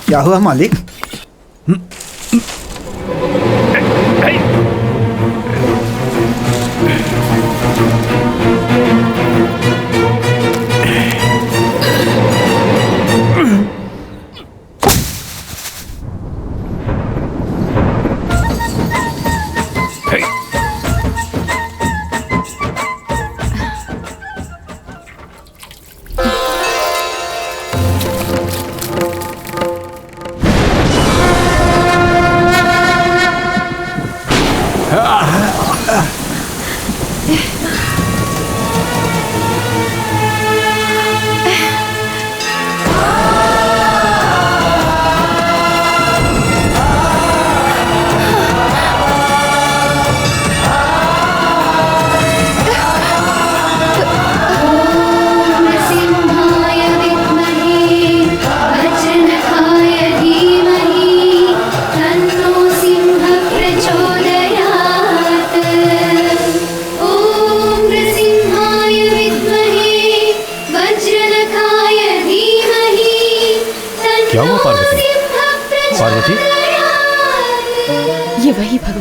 क्या हुआ मालिक?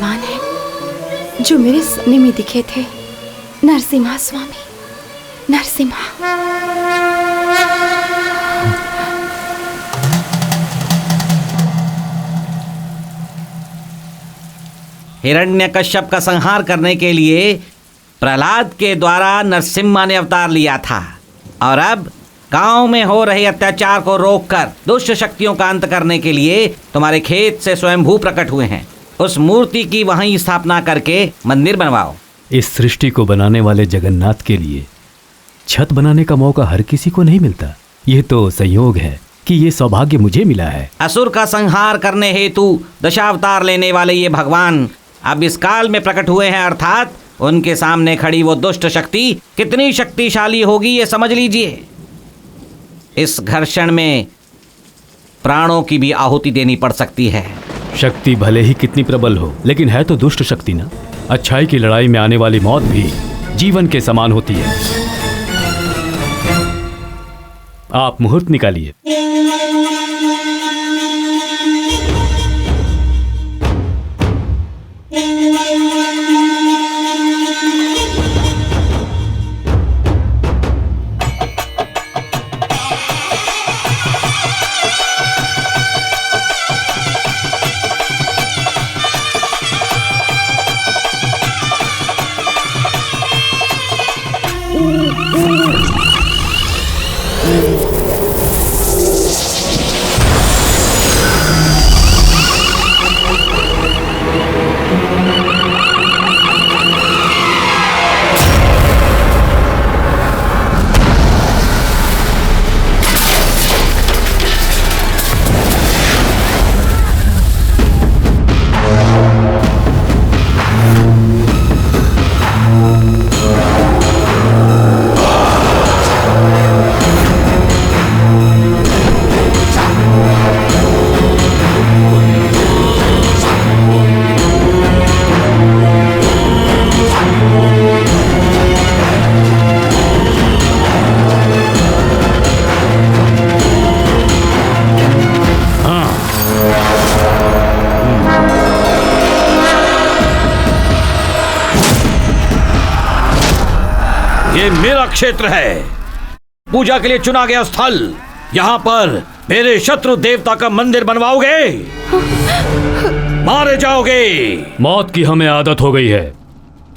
भगवान हैं जो मेरे सपने में दिखे थे। नरसिम्हा स्वामी, नरसिम्हा। हिरण्यकश्यप का संहार करने के लिए प्रहलाद के द्वारा नरसिम्हा ने अवतार लिया था और अब गांव में हो रहे अत्याचार को रोककर दुष्ट शक्तियों का अंत करने के लिए तुम्हारे खेत से स्वयंभू प्रकट हुए हैं। उस मूर्ति की वहीं स्थापना करके मंदिर बनवाओ। इस सृष्टि को बनाने वाले जगन्नाथ के लिए छत बनाने का मौका हर किसी को नहीं मिलता। यह तो संयोग है कि ये सौभाग्य मुझे मिला है। असुर का संहार करने हेतु दशावतार लेने वाले ये भगवान अब इस काल में प्रकट हुए हैं, अर्थात उनके सामने खड़ी वो दुष्ट शक्ति कितनी शक्तिशाली होगी ये समझ लीजिए। इस घर्षण में प्राणों की भी आहुति देनी पड़ सकती है। शक्ति भले ही कितनी प्रबल हो, लेकिन है तो दुष्ट शक्ति ना। अच्छाई की लड़ाई में आने वाली मौत भी जीवन के समान होती है। आप मुहूर्त निकालिए। ये मेरा क्षेत्र है, पूजा के लिए चुना गया स्थल। यहाँ पर मेरे शत्रु देवता का मंदिर बनवाओगे, मारे जाओगे। मौत की हमें आदत हो गई है।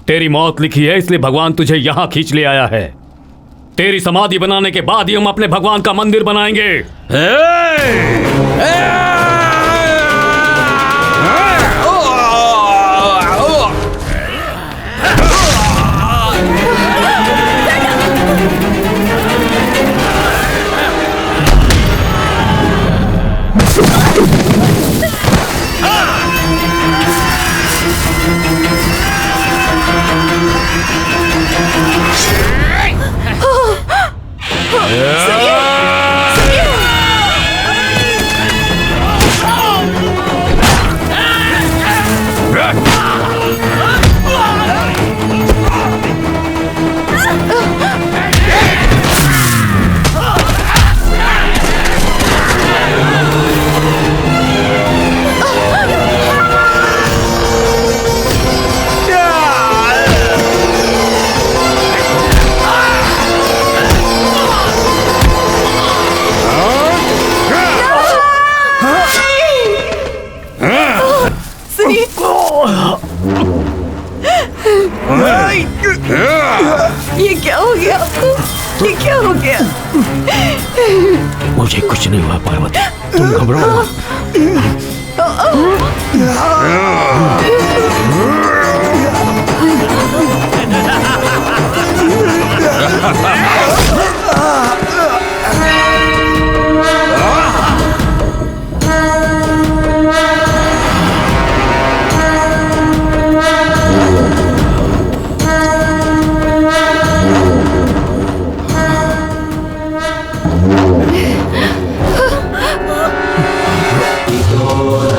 तेरी मौत लिखी है, इसलिए भगवान तुझे यहाँ खींच ले आया है। तेरी समाधि बनाने के बाद ही हम अपने भगवान का मंदिर बनाएंगे। ये क्या हो गया? ये क्या हो गया? मुझे कुछ नहीं हुआ पार्वती, तुम घबराओ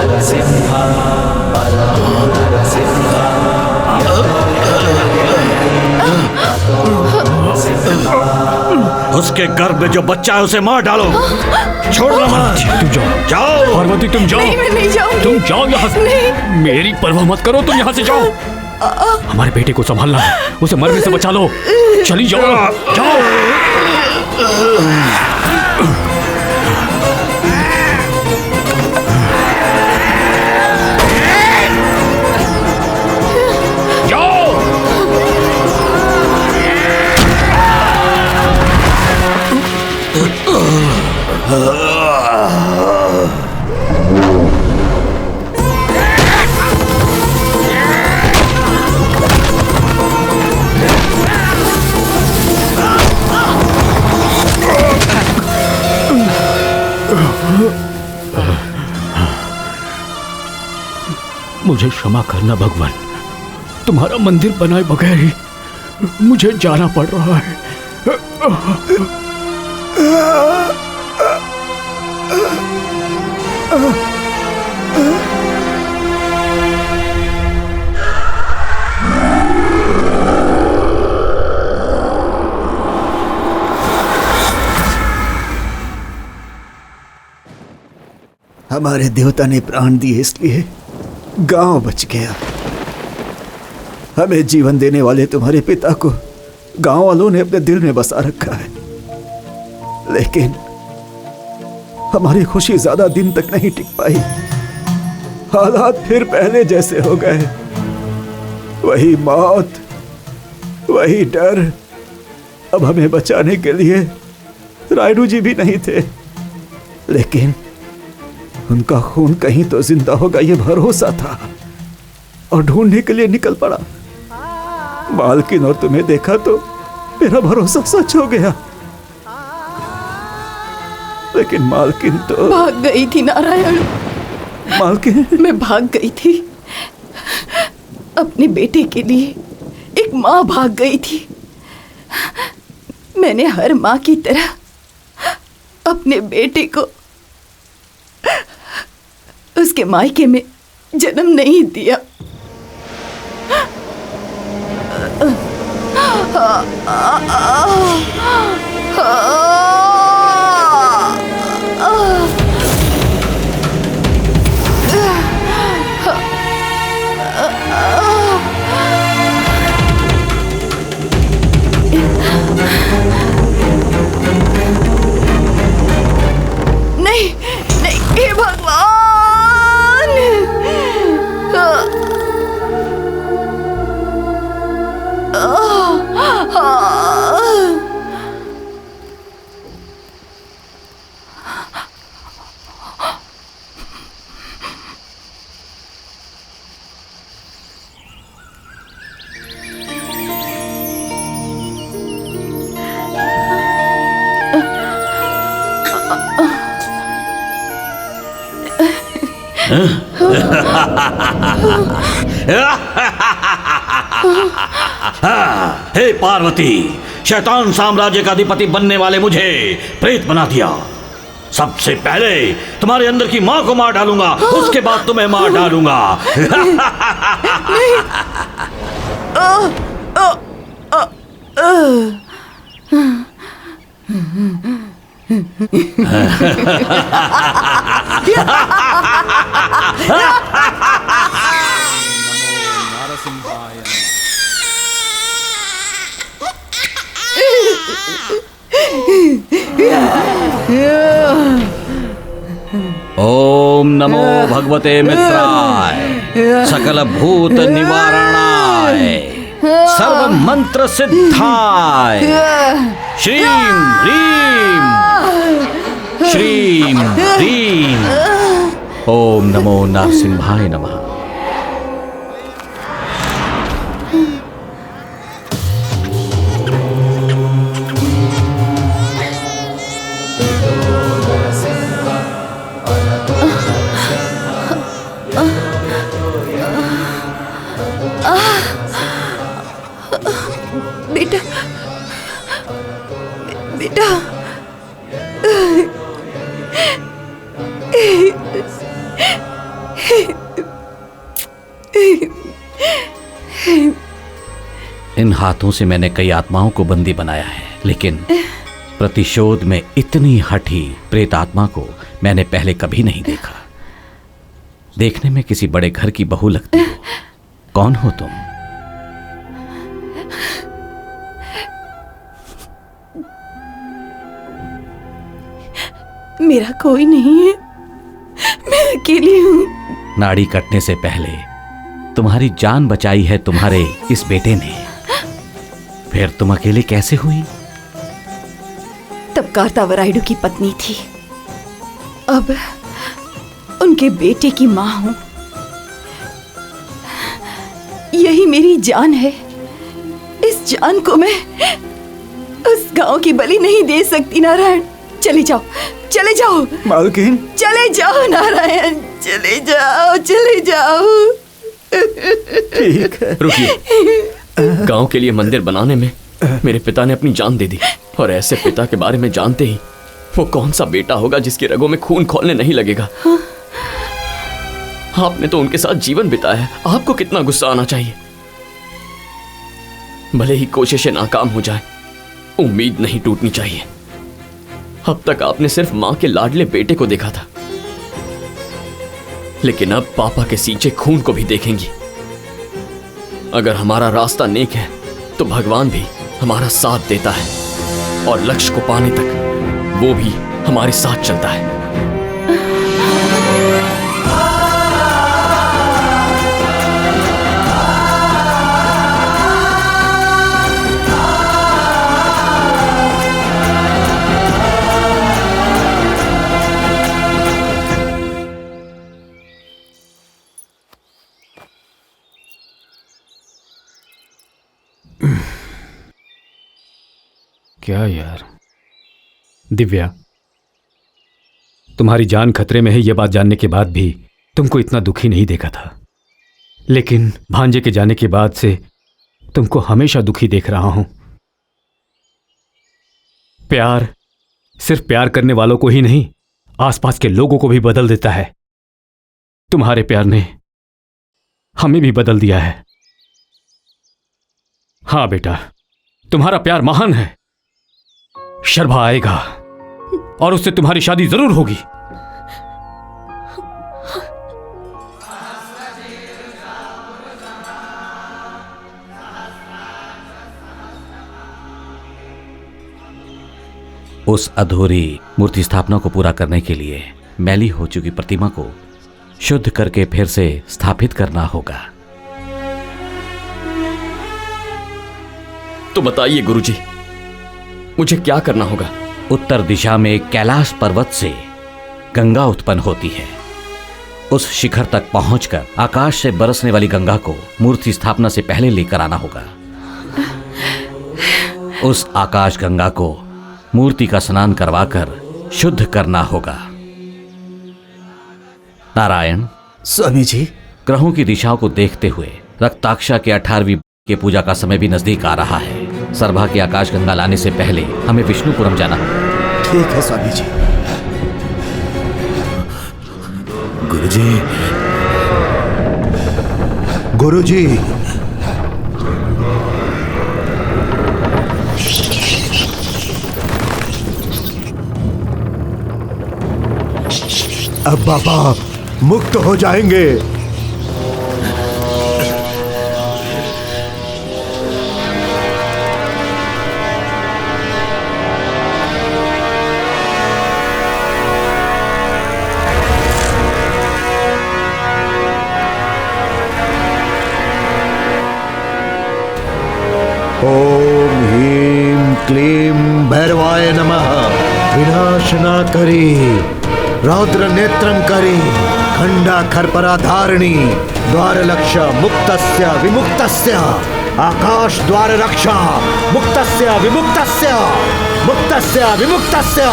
नरसिम्हा उसके गर्भ में जो बच्चा है उसे मार डालो। छोड़ना मत। तुम जाओ, जाओ। पार्वती तुम जाओ। नहीं, मैं नहीं जाऊंगी। तुम जाओ यहाँ से। मेरी परवाह मत करो, तुम यहाँ से जाओ। हमारे बेटे को संभालना है, उसे मरने से बचा लो। चली जाओ, जाओ। मुझे क्षमा करना भगवान, तुम्हारा मंदिर बनाए बगैर ही मुझे जाना पड़ रहा है। हमारे देवता ने प्राण दिए इसलिए गांव बच गया। हमें जीवन देने वाले तुम्हारे पिता को गांव वालों ने अपने दिल में बसा रखा है, लेकिन हमारी खुशी ज्यादा दिन तक नहीं टिक पाई। हालात फिर पहले जैसे हो गए। वही मौत, वही डर। अब हमें बचाने के लिए रायडू जी भी नहीं थे, लेकिन उनका खून कहीं तो जिंदा होगा ये भरोसा था और ढूंढने के लिए निकल पड़ा। मालकिन और तुम्हें देखा तो मेरा भरोसा सच हो गया, लेकिन मालकिन तो भाग गई थी नारायण। मालकिन मैं भाग गई थी अपने बेटे के लिए। एक माँ भाग गई थी। मैंने हर माँ की तरह अपने बेटे को उसके मायके में जन्म नहीं दिया। नहीं नहीं, हे भगवान। हे पार्वती, शैतान साम्राज्य का अधिपति बनने वाले मुझे प्रेत बना दिया। सबसे पहले तुम्हारे अंदर की माँ को मार डालूंगा, उसके बाद तुम्हें मार डालूंगा। ओम नमो भगवते मित्राय, सकल भूत निवारणाय, सर्व मंत्र सिद्धाय, श्रीम ह्रीम श्रीम ह्रीम। ओम नमो नरसिंहाय नमः। बेटा, बेटा, इन हाथों से मैंने कई आत्माओं को बंदी बनाया है, लेकिन प्रतिशोध में इतनी हठी प्रेतात्मा को मैंने पहले कभी नहीं देखा। देखने में किसी बड़े घर की बहू लगती हो। कौन हो तुम? मेरा कोई नहीं है, मैं अकेली हूँ। नाड़ी कटने से पहले तुम्हारी जान बचाई है तुम्हारे इस बेटे ने, फिर तुम अकेले कैसे हुई? तब कार्तावरायडु की पत्नी थी, अब उनके बेटे की माँ हूँ। यही मेरी जान है। इस जान को मैं उस गांव की बलि नहीं दे सकती। नारायण, चले जाओ, चले जाओ। मालकिन, चले जाओ नारायण, चले जाओ, चले जाओ। ठीक है। रुकिए। गांव के लिए मंदिर बनाने में मेरे पिता ने अपनी जान दे दी, और ऐसे पिता के बारे में जानते ही वो कौन सा बेटा होगा जिसकी रगों में खून खौलने नहीं लगेगा। आपने तो उनके साथ जीवन बिताया है, आपको कितना गुस्सा आना चाहिए। भले ही कोशिशें नाकाम हो जाए, उम्मीद नहीं टूटनी चाहिए। अब तक आपने सिर्फ मां के लाडले बेटे को देखा था, लेकिन अब पापा के सींचे खून को भी देखेंगी। अगर हमारा रास्ता नेक है तो भगवान भी हमारा साथ देता है, और लक्ष्य को पाने तक वो भी हमारे साथ चलता है। क्या यार दिव्या, तुम्हारी जान खतरे में है यह बात जानने के बाद भी तुमको इतना दुखी नहीं देखा था, लेकिन भांजे के जाने के बाद से तुमको हमेशा दुखी देख रहा हूं। प्यार सिर्फ प्यार करने वालों को ही नहीं, आसपास के लोगों को भी बदल देता है। तुम्हारे प्यार ने हमें भी बदल दिया है। हां बेटा, तुम्हारा प्यार महान है। शर्भा आएगा और उससे तुम्हारी शादी जरूर होगी। उस अधूरी मूर्ति स्थापना को पूरा करने के लिए मैली हो चुकी प्रतिमा को शुद्ध करके फिर से स्थापित करना होगा। तो बताइए गुरुजी, मुझे क्या करना होगा? उत्तर दिशा में कैलाश पर्वत से गंगा उत्पन्न होती है। उस शिखर तक पहुंचकर आकाश से बरसने वाली गंगा को मूर्ति स्थापना से पहले लेकर आना होगा। उस आकाश गंगा को मूर्ति का स्नान करवाकर शुद्ध करना होगा। नारायण, स्वामी जी, ग्रहों की दिशाओं को देखते हुए रक्ताक्षा के 18वीं के पूजा का समय भी नजदीक आ रहा है। सरभा की आकाश गंगा लाने से पहले हमें विष्णुपुरम जाना होगा। ठीक है स्वामी जी। गुरुजी, गुरुजी, अब बाबा मुक्त हो जाएंगे। ओम ह्रीं क्लीं भैरवाय नमः। विनाशना करी, रौद्र नेत्रं करी, खंडा खरपरा धारिणी, द्वार लक्ष्य मुक्तस्य विमुक्तस्य, आकाश द्वार रक्षा मुक्तस्य विमुक्तस्य, मुक्तस्य विमुक्तस्य,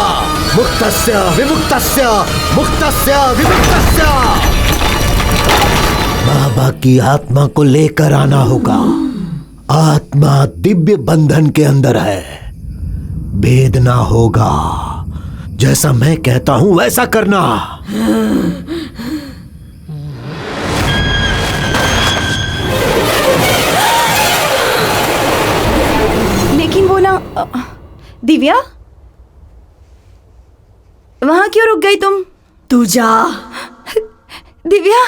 मुक्तस्य विमुक्तस्य, मुक्तस्य विमुक्तस्य। बाबा की आत्मा को लेकर आना होगा। आत्मा दिव्य बंधन के अंदर है, भेद ना होगा। जैसा मैं कहता हूं वैसा करना। लेकिन वो ना दिव्या, वहां क्यों रुक गई तुम? तू जा। दिव्या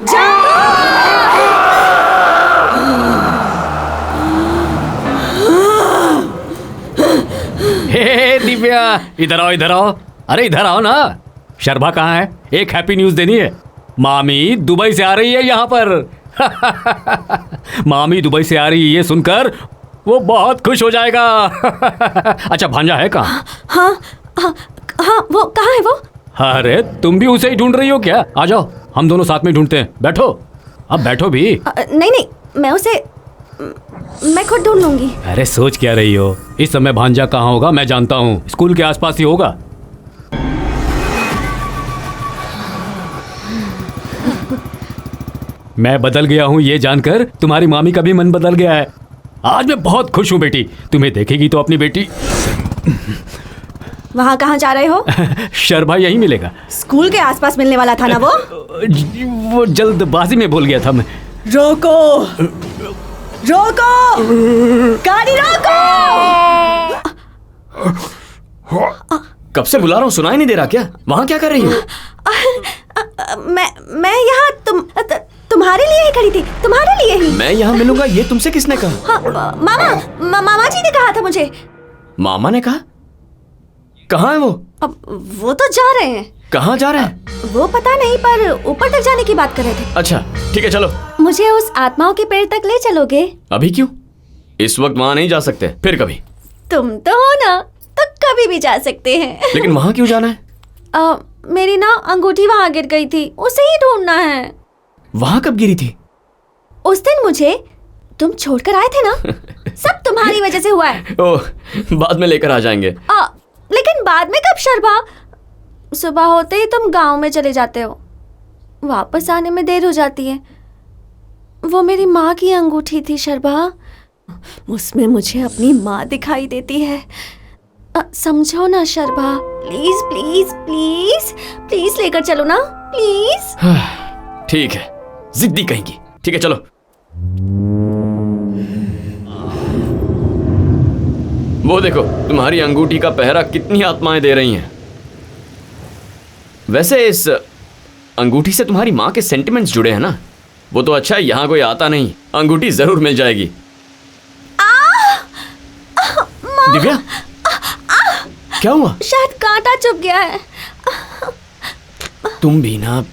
जा। हे दिव्या, इधर आओ इधर आओ। अरे इधर आओ ना। शर्मा कहाँ है? एक हैप्पी न्यूज देनी है। मामी दुबई से आ रही है यहाँ पर। मामी दुबई से आ रही है, ये सुनकर वो बहुत खुश हो जाएगा। अच्छा भांजा है कहाँ? हाँ हाँ हाँ, वो कहाँ है वो? अरे तुम भी उसे ही ढूंढ रही हो क्या? आ जाओ, हम दोनों साथ में ढूंढते हैं। बैठो, अब बैठो भी। नहीं नहीं, मैं खुद ढूंढ लूंगी। अरे सोच क्या रही हो? इस समय भांजा कहाँ होगा मैं जानता हूँ, स्कूल के आसपास ही होगा। मैं बदल गया हूँ ये जानकर तुम्हारी मामी का भी मन बदल गया है। आज मैं बहुत खुश हूँ बेटी, तुम्हें देखेगी तो अपनी बेटी। वहाँ कहाँ जा रहे हो? शर्मा यही मिलेगा। स्कूल के आसपास मिलने वाला था ना वो? वो जल्दबाजी में भूल गया था मैं। रोको रोको, गाड़ी रोको। कब से बुला रहा हूँ, सुनाई नहीं दे रहा क्या? वहाँ क्या कर रही हो? मैं यहाँ तुम्हारे लिए ही खड़ी थी, तुम्हारे लिए ही। मैं यहाँ मिलूंगा ये तुमसे किसने कहा? हाँ, मामा जी ने कहा था मुझे। मामा ने कहा? कहाँ है वो? अब वो तो जा रहे हैं। कहाँ जा रहे हैं? वो पता नहीं, पर ऊपर तक जाने की बात कर रहे थे। अच्छा ठीक है, चलो। मुझे उस आत्माओं के पेड़ तक ले चलोगे? अभी क्यों? इस वक्त वहाँ नहीं जा सकते, फिर कभी। तुम तो हो ना, तो कभी भी जा सकते हैं। लेकिन वहाँ क्यों जाना है? मेरी ना अंगूठी वहाँ गिर गई थी, उसे ही ढूंढना है। वहाँ कब गिरी थी? उस दिन मुझे तुम छोड़कर आए थे ना। सब तुम्हारी वजह से हुआ है। ओह, बाद में लेकर आ जाएंगे। लेकिन बाद में कब शर्मा? सुबह होते ही तुम गांव में चले जाते हो, वापस आने में देर हो जाती है। वो मेरी माँ की अंगूठी थी शर्मा, उसमें मुझे अपनी माँ दिखाई देती है। समझो ना Sharma, please please please please लेकर चलो ना, प्लीज। ठीक है, जिद्दी कहेंगी। ठीक है चलो। वो देखो, तुम्हारी अंगूठी का पहरा कितनी आत्माएं दे रही हैं। वैसे इस अंगूठी से तुम्हारी माँ के सेंटिमेंट्स जुड़े हैं ना? वो तो अच्छा है, यहाँ कोई आता नहीं, अंगूठी जरूर मिल जाएगी। दिव्या, क्या हुआ? शायद कांटा चुभ गया है। तुम भी ना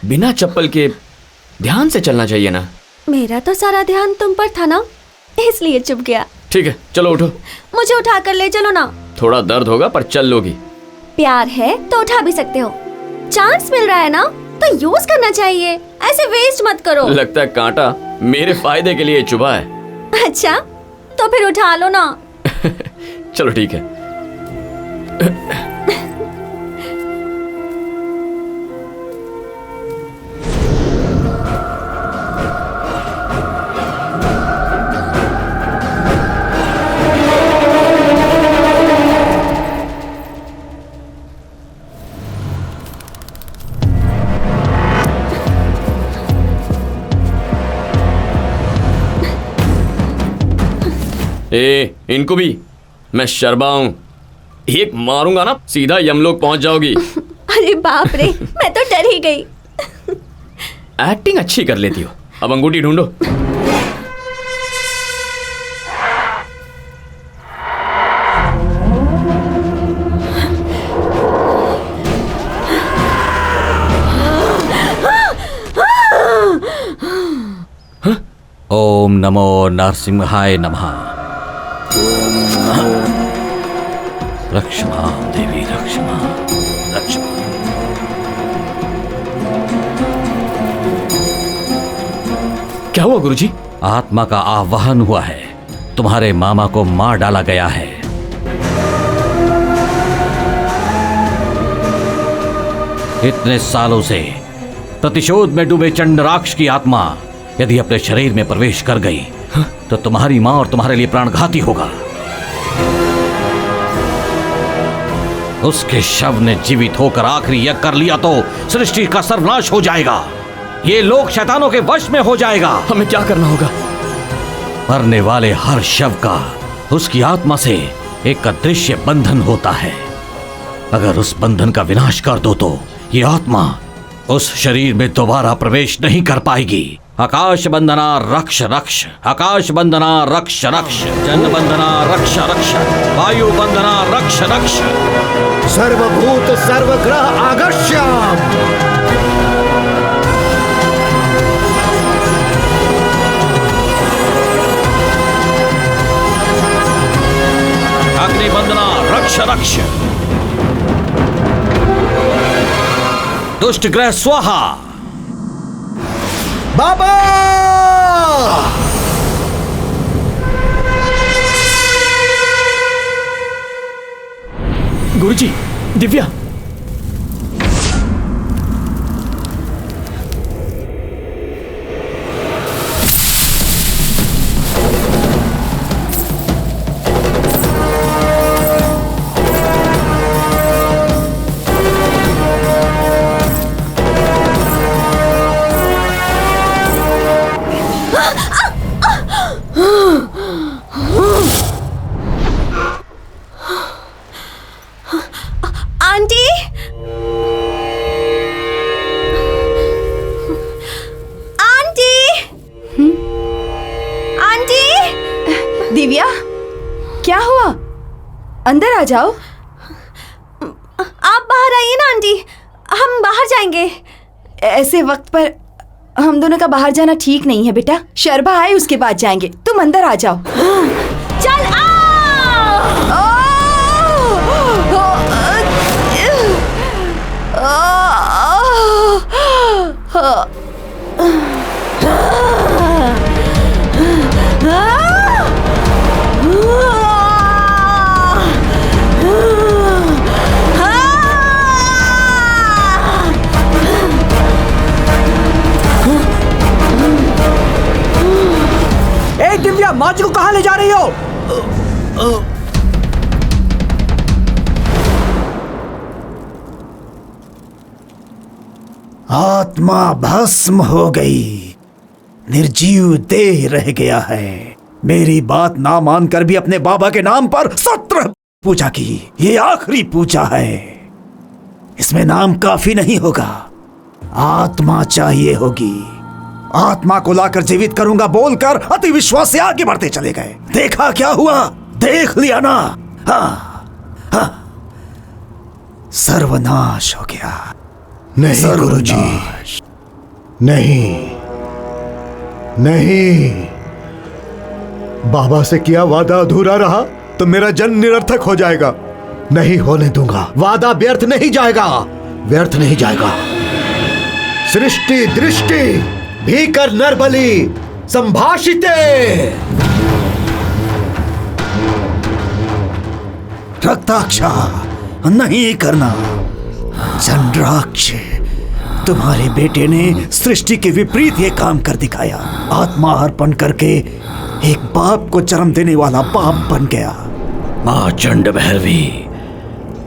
बिना चप्पल के ध्यान से चलना चाहिए ना। मेरा तो सारा ध्यान तुम पर था ना, इसलिए चुप गया। ठीक है चलो, उठो। मुझे उठाकर ले चलो ना। थोड़ा दर्द होगा पर चल लोगी। प्यार है तो उठा भी सकते हो, चांस मिल रहा है ना तो यूज करना चाहिए, ऐसे वेस्ट मत करो। लगता है कांटा मेरे फायदे के लिए चुभा है। अच्छा तो फिर उठा लो ना। चलो ठीक है। इनको भी मैं शर्मा हूं, एक मारूंगा ना सीधा यमलोक पहुंच जाओगी। अरे बाप रे, मैं तो डर ही गई। एक्टिंग अच्छी कर लेती हो। अब अंगूठी ढूंढो। ओम नमो नरसिंहाय नमः। लक्ष्मा देवी लक्ष्मा लक्ष्मा। क्या हुआ गुरुजी? आत्मा का आवाहन हुआ है, तुम्हारे मामा को मार डाला गया है। इतने सालों से प्रतिशोध में डूबे चंडराक्ष की आत्मा यदि अपने शरीर में प्रवेश कर गई तो तुम्हारी मां और तुम्हारे लिए प्राणघाती होगा। उसके शव ने जीवित होकर आखिरी यज्ञ कर लिया तो सृष्टि का सर्वनाश हो जाएगा, ये लोक शैतानों के वश में हो जाएगा। हमें क्या करना होगा? मरने वाले हर शव का उसकी आत्मा से एक अदृश्य बंधन होता है। अगर उस बंधन का विनाश कर दो तो ये आत्मा उस शरीर में दोबारा प्रवेश नहीं कर पाएगी। आकाश बंधना रक्ष रक्ष, आकाश बंधना रक्ष रक्ष, जन बंधना रक्ष रक्ष, वायु बंधना रक्ष रक्ष। सर्वभूत सर्वग्रह आगस्याम। अग्नि बंधना रक्ष रक्ष, दुष्ट ग्रह स्वाहा। बाबा! गुरुजी, Divya. Aunty, aunty, aunty. Divya, क्या हुआ? अंदर आ जाओ। आप बाहर आइए ना आंटी, हम बाहर जाएंगे। ऐसे वक्त पर हम दोनों का बाहर जाना ठीक नहीं है बेटा। शर्बा आए उसके बाद जाएंगे, तुम अंदर आ जाओ। चल आ। ए दिव्या, माँ जी को कहाँ ले जा रही हो? आत्मा भस्म हो गई, निर्जीव देह रह गया है। मेरी बात ना मानकर भी अपने बाबा के नाम पर 17 पूजा की। ये आखिरी पूजा है, इसमें नाम काफी नहीं होगा, आत्मा चाहिए होगी। आत्मा को लाकर जीवित करूंगा बोलकर अति विश्वास से आगे बढ़ते चले गए। देखा क्या हुआ? देख लिया ना? हाँ, हाँ, सर्वनाश हो गया। नहीं गुरुजी, नहीं नहीं, बाबा से किया वादा अधूरा रहा तो मेरा जन्म निरर्थक हो जाएगा। नहीं होने दूंगा, वादा व्यर्थ नहीं जाएगा, व्यर्थ नहीं जाएगा। सृष्टि दृष्टि भीकर नरबली संभाषिते। रक्ताक्षा नहीं करना। चंद्राक्ष, तुम्हारे बेटे ने सृष्टि के विपरीत ये काम कर दिखाया। आत्मा अर्पण करके एक बाप को जन्म देने वाला बाप बन गया। माँ चंड भैरवी,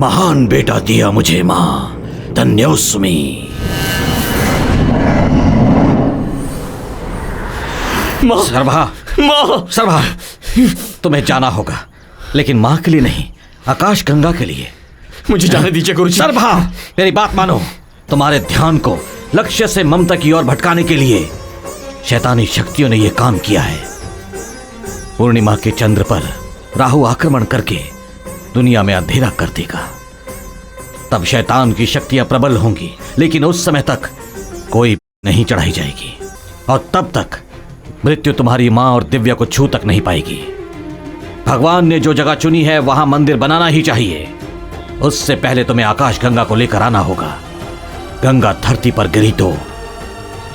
महान बेटा दिया मुझे माँ, धन्योस्मी। सर्वा, सर्वा, तुम्हें जाना होगा, लेकिन माँ के लिए नहीं, आकाश गंगा के लिए। मुझे जाने दीजिए गुरुजी। सर्वा, मेरी बात मानो। तुम्हारे ध्यान को लक्ष्य से ममता की ओर भटकाने के लिए शैतानी शक्तियों ने यह काम किया है। पूर्णिमा के चंद्र पर राहु आक्रमण करके दुनिया में अंधेरा कर देगा। तब शैतान की शक्तियां प्रबल होंगी, लेकिन उस समय तक कोई नहीं चढ़ाई जाएगी, और तब तक मृत्यु तुम्हारी मां और दिव्या को छू तक नहीं पाएगी। भगवान ने जो जगह चुनी है वहां मंदिर बनाना ही चाहिए। उससे पहले तुम्हें आकाश गंगा को लेकर आना होगा। गंगा धरती पर गिरी तो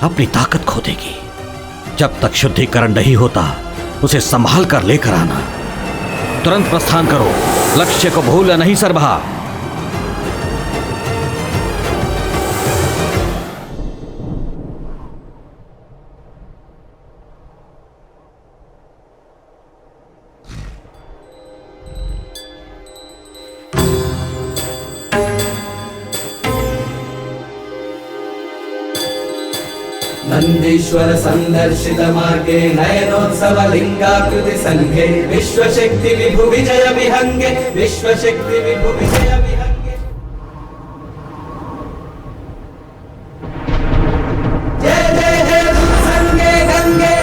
अपनी ताकत खो देगी। जब तक शुद्धिकरण नहीं होता उसे संभाल कर लेकर आना। तुरंत प्रस्थान करो, लक्ष्य को भूलना नहीं सरभा। नन्दीश्वर संदर्शित मार्गे नयनोत्सव लिंगाकृति संघे विश्वशक्ति विभु विजय विहंगे विश्वशक्ति विभु विजय विहंगे। जय जय हे संगे गंगे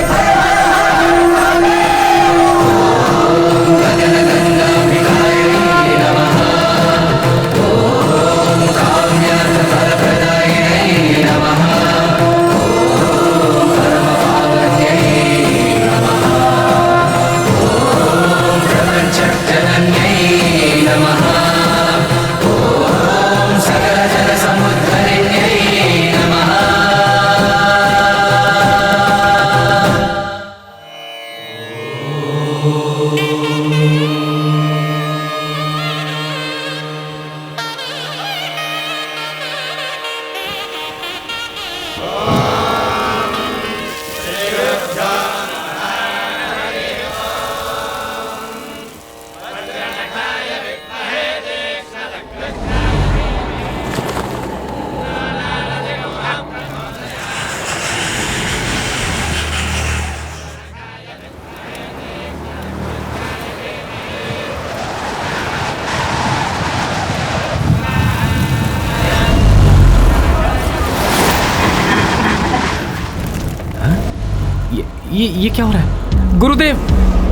ये क्या हो रहा है गुरुदेव?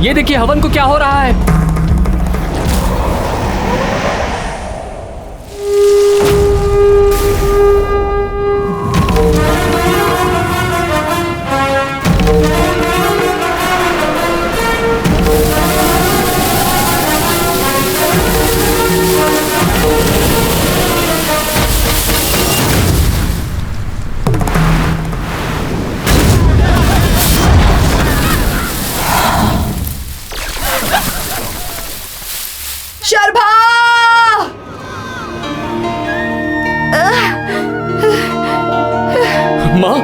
ये देखिए हवन को क्या हो रहा है। शर्भा! माँ,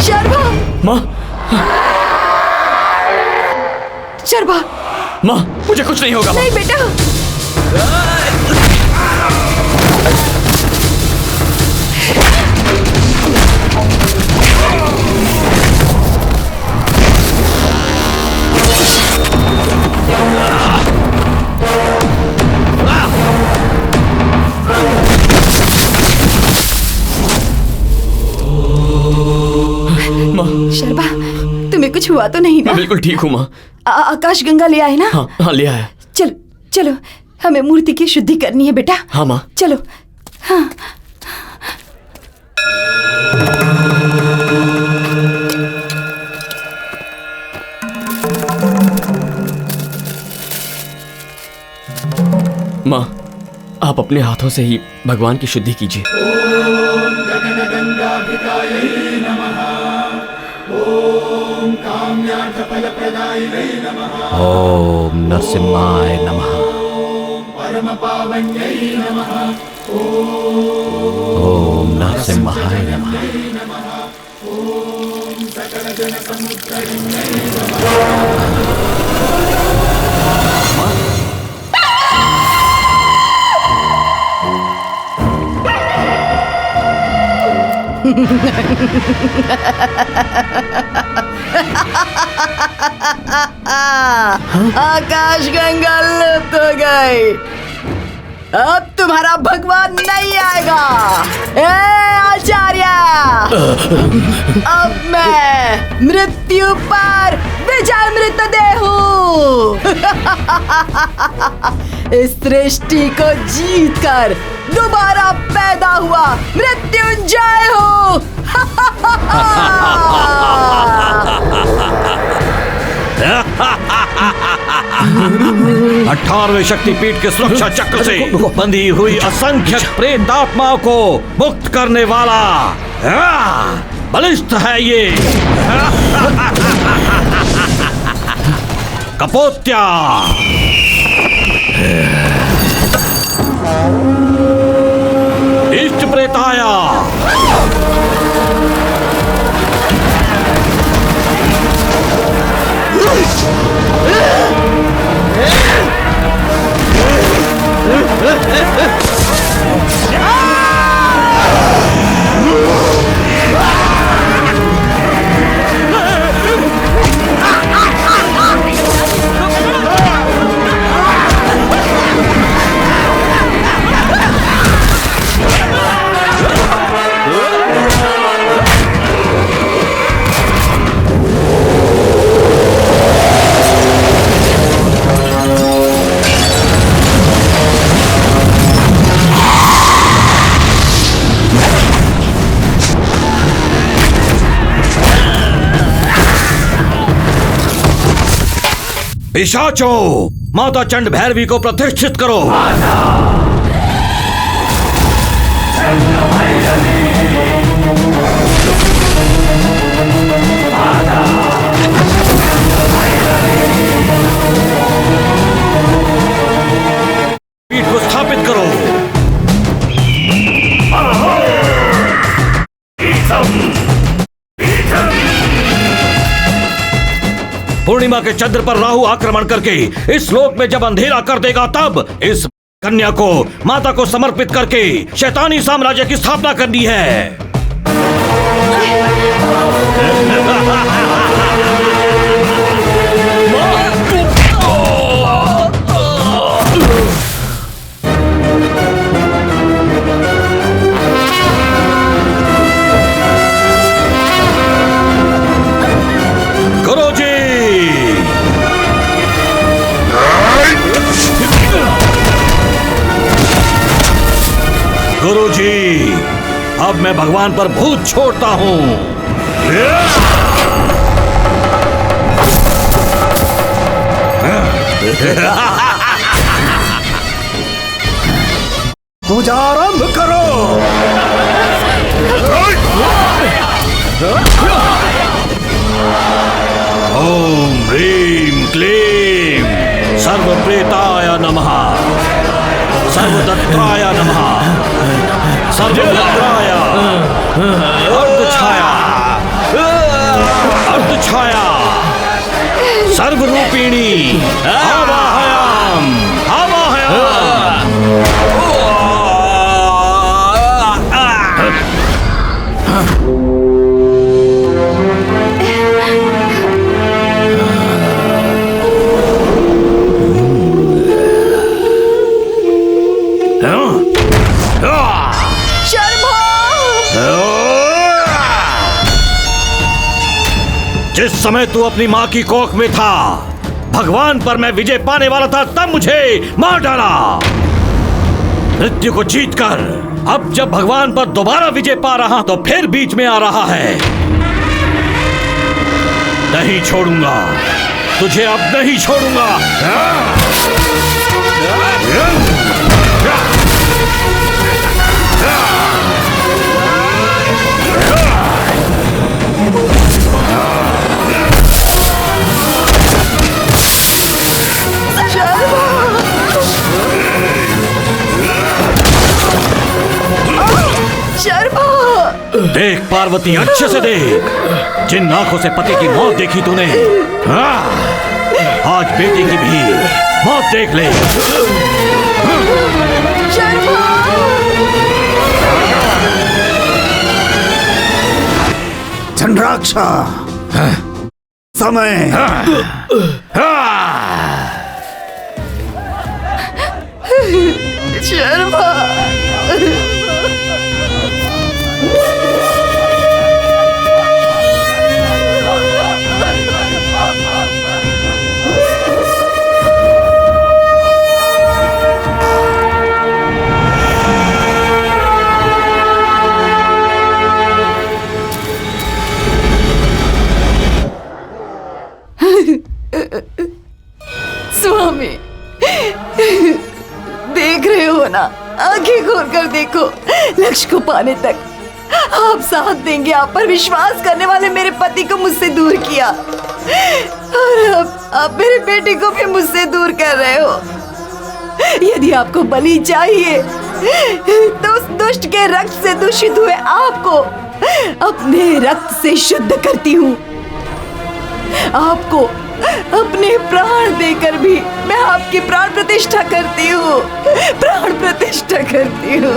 शर्भा! माँ, शर्भा! माँ, मुझे कुछ नहीं होगा। नहीं बेटा। शर्भा, तुम्हें कुछ हुआ तो नहीं ना? मैं बिल्कुल ठीक हूँ माँ। आकाश गंगा ले आए ना? हाँ हाँ ले आया। चलो चलो, हमें मूर्ति की शुद्धि करनी है बेटा। हाँ माँ। चलो। हाँ। माँ, आप अपने हाथों से ही भगवान की शुद्धि कीजिए। ओम नरसिम्हाय नमः। ओम नरसिम्हाय नमः। आकाश गंगा लुप्त हो गई। अब तुम्हारा भगवान नहीं आएगा। ए आचार्य, अब मैं मृत्यु पर विजय मृतदेह हूँ। इस सृष्टि को जीतकर दोबारा पैदा हुआ मृत्युंजय हूँ। 18वें शक्तिपीठ के सुरक्षा चक्र से बंधी हुई असंख्य प्रेतात्माओं को मुक्त करने वाला बलिष्ठ है ये कपोत्या। इष्ट प्रेताया। पिशाचों, माता चंड भैरवी को प्रतिष्ठित करो। पीठ को स्थापित करो। पूर्णिमा के चंद्र पर राहु आक्रमण करके इस लोक में जब अंधेरा कर देगा, तब इस कन्या को माता को समर्पित करके शैतानी साम्राज्य की स्थापना करनी है। गुरुजी, अब मैं भगवान पर भूत छोड़ता हूं। पूजा आरंभ करो। ओम ह्रीं क्लीं सर्वप्रेताय नमः, सर्वदत्ताय नमः, सर्वभद्राय, अर्धछाया, अर्धछाया, सर्वरूपिणी, आवाहयाम, आवाहयाम। जिस समय तू अपनी माँ की कोख में था, भगवान पर मैं विजय पाने वाला था, तब मुझे मार डाला। मृत्यु को जीतकर अब जब भगवान पर दोबारा विजय पा रहा, तो फिर बीच में आ रहा है। नहीं छोड़ूंगा तुझे, अब नहीं छोड़ूंगा। देख पार्वती, अच्छे से देख। जिन आंखों से पति की मौत देखी तूने, आज बेटी की भी मौत देख ले। चंद्राक्षा, समय। शर्मा, स्वामी, देख रहे हो ना, आंखें खोल कर देखो। लक्ष्य को पाने तक आप साथ देंगे। आप पर विश्वास करने वाले मेरे पति को मुझसे दूर किया, और अब आप मेरे बेटे को भी मुझसे दूर कर रहे हो। यदि आपको बलि चाहिए, तो उस दुष्ट के रक्त से दूषित हुए आपको अपने रक्त से शुद्ध करती हूँ। आपको अपने प्राण देकर भी मैं आपकी प्राण प्रतिष्ठा करती हूँ, प्राण प्रतिष्ठा करती हूँ।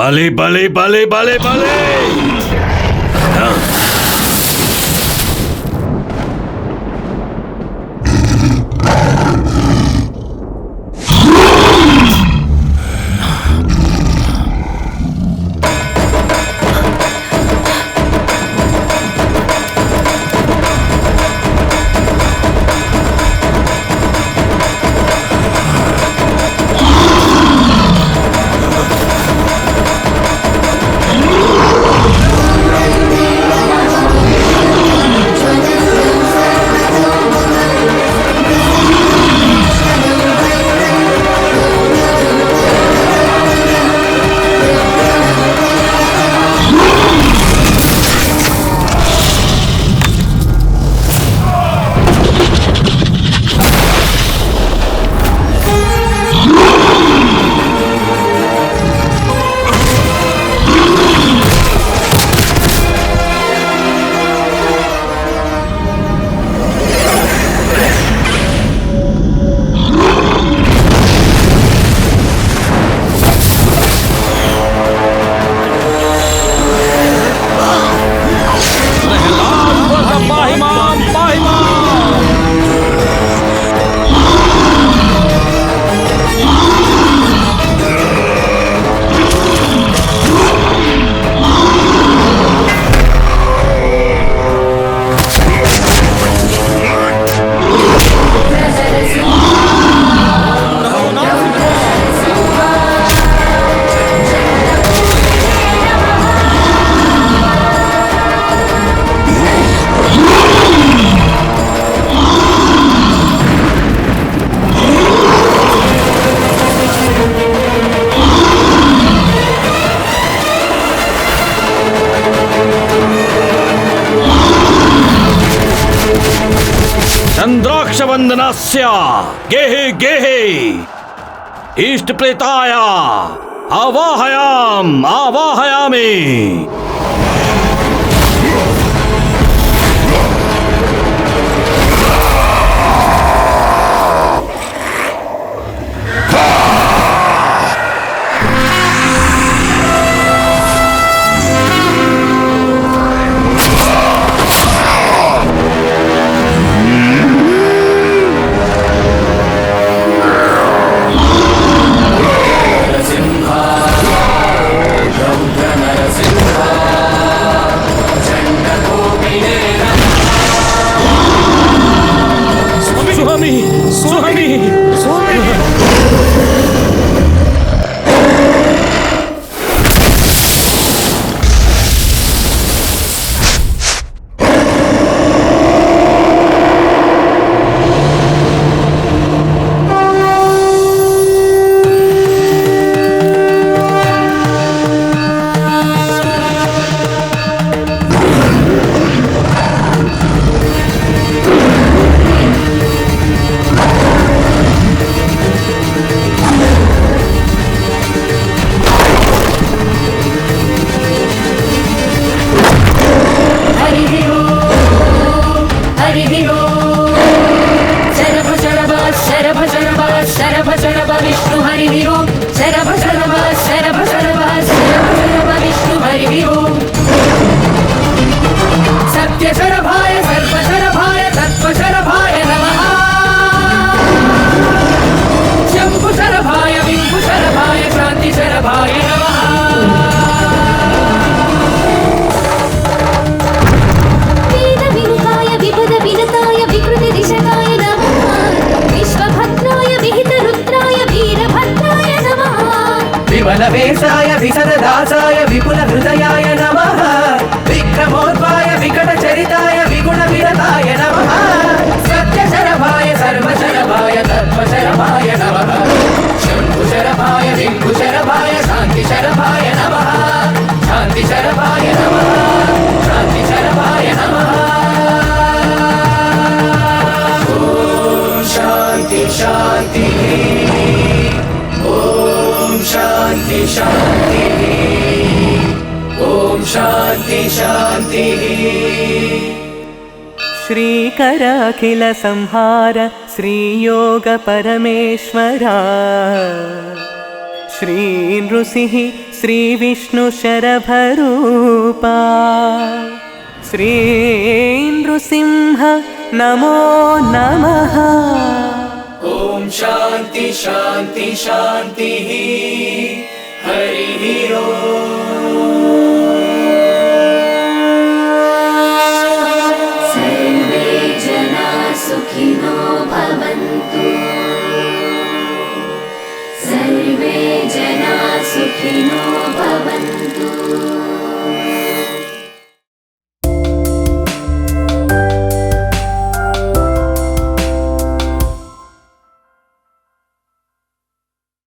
बले बले बले बले बले। चंद्राक्षवंदनस्य गेहे गेहे इष्ट प्रेताय आवाहयाम आवाहयामि। विमलवेशाय विसरदासाय विपुल हृदयाय नमः। विक्रमोद्भाय विकटचरिताय विगुणविरताय नमः। सत्यशरभाय सर्वशरभाय तत्त्वशरभाय नमः। शम्भुशरभाय रिङ्कुशरभाय शान्तिशरभाय नमः। शान्तिशरभाय नमः। शान्तिशरभाय नमः। ॐ शान्ति शान्ति शांति शांति ओम शांति शांति। श्रीकर अखिल संहार श्रीयोग परमेश्वरा श्री नृसिंह श्रीविष्णुशरभरूपा श्री नृसिंह नमो नमः। ओम शांति शांति शांति हरि ओम।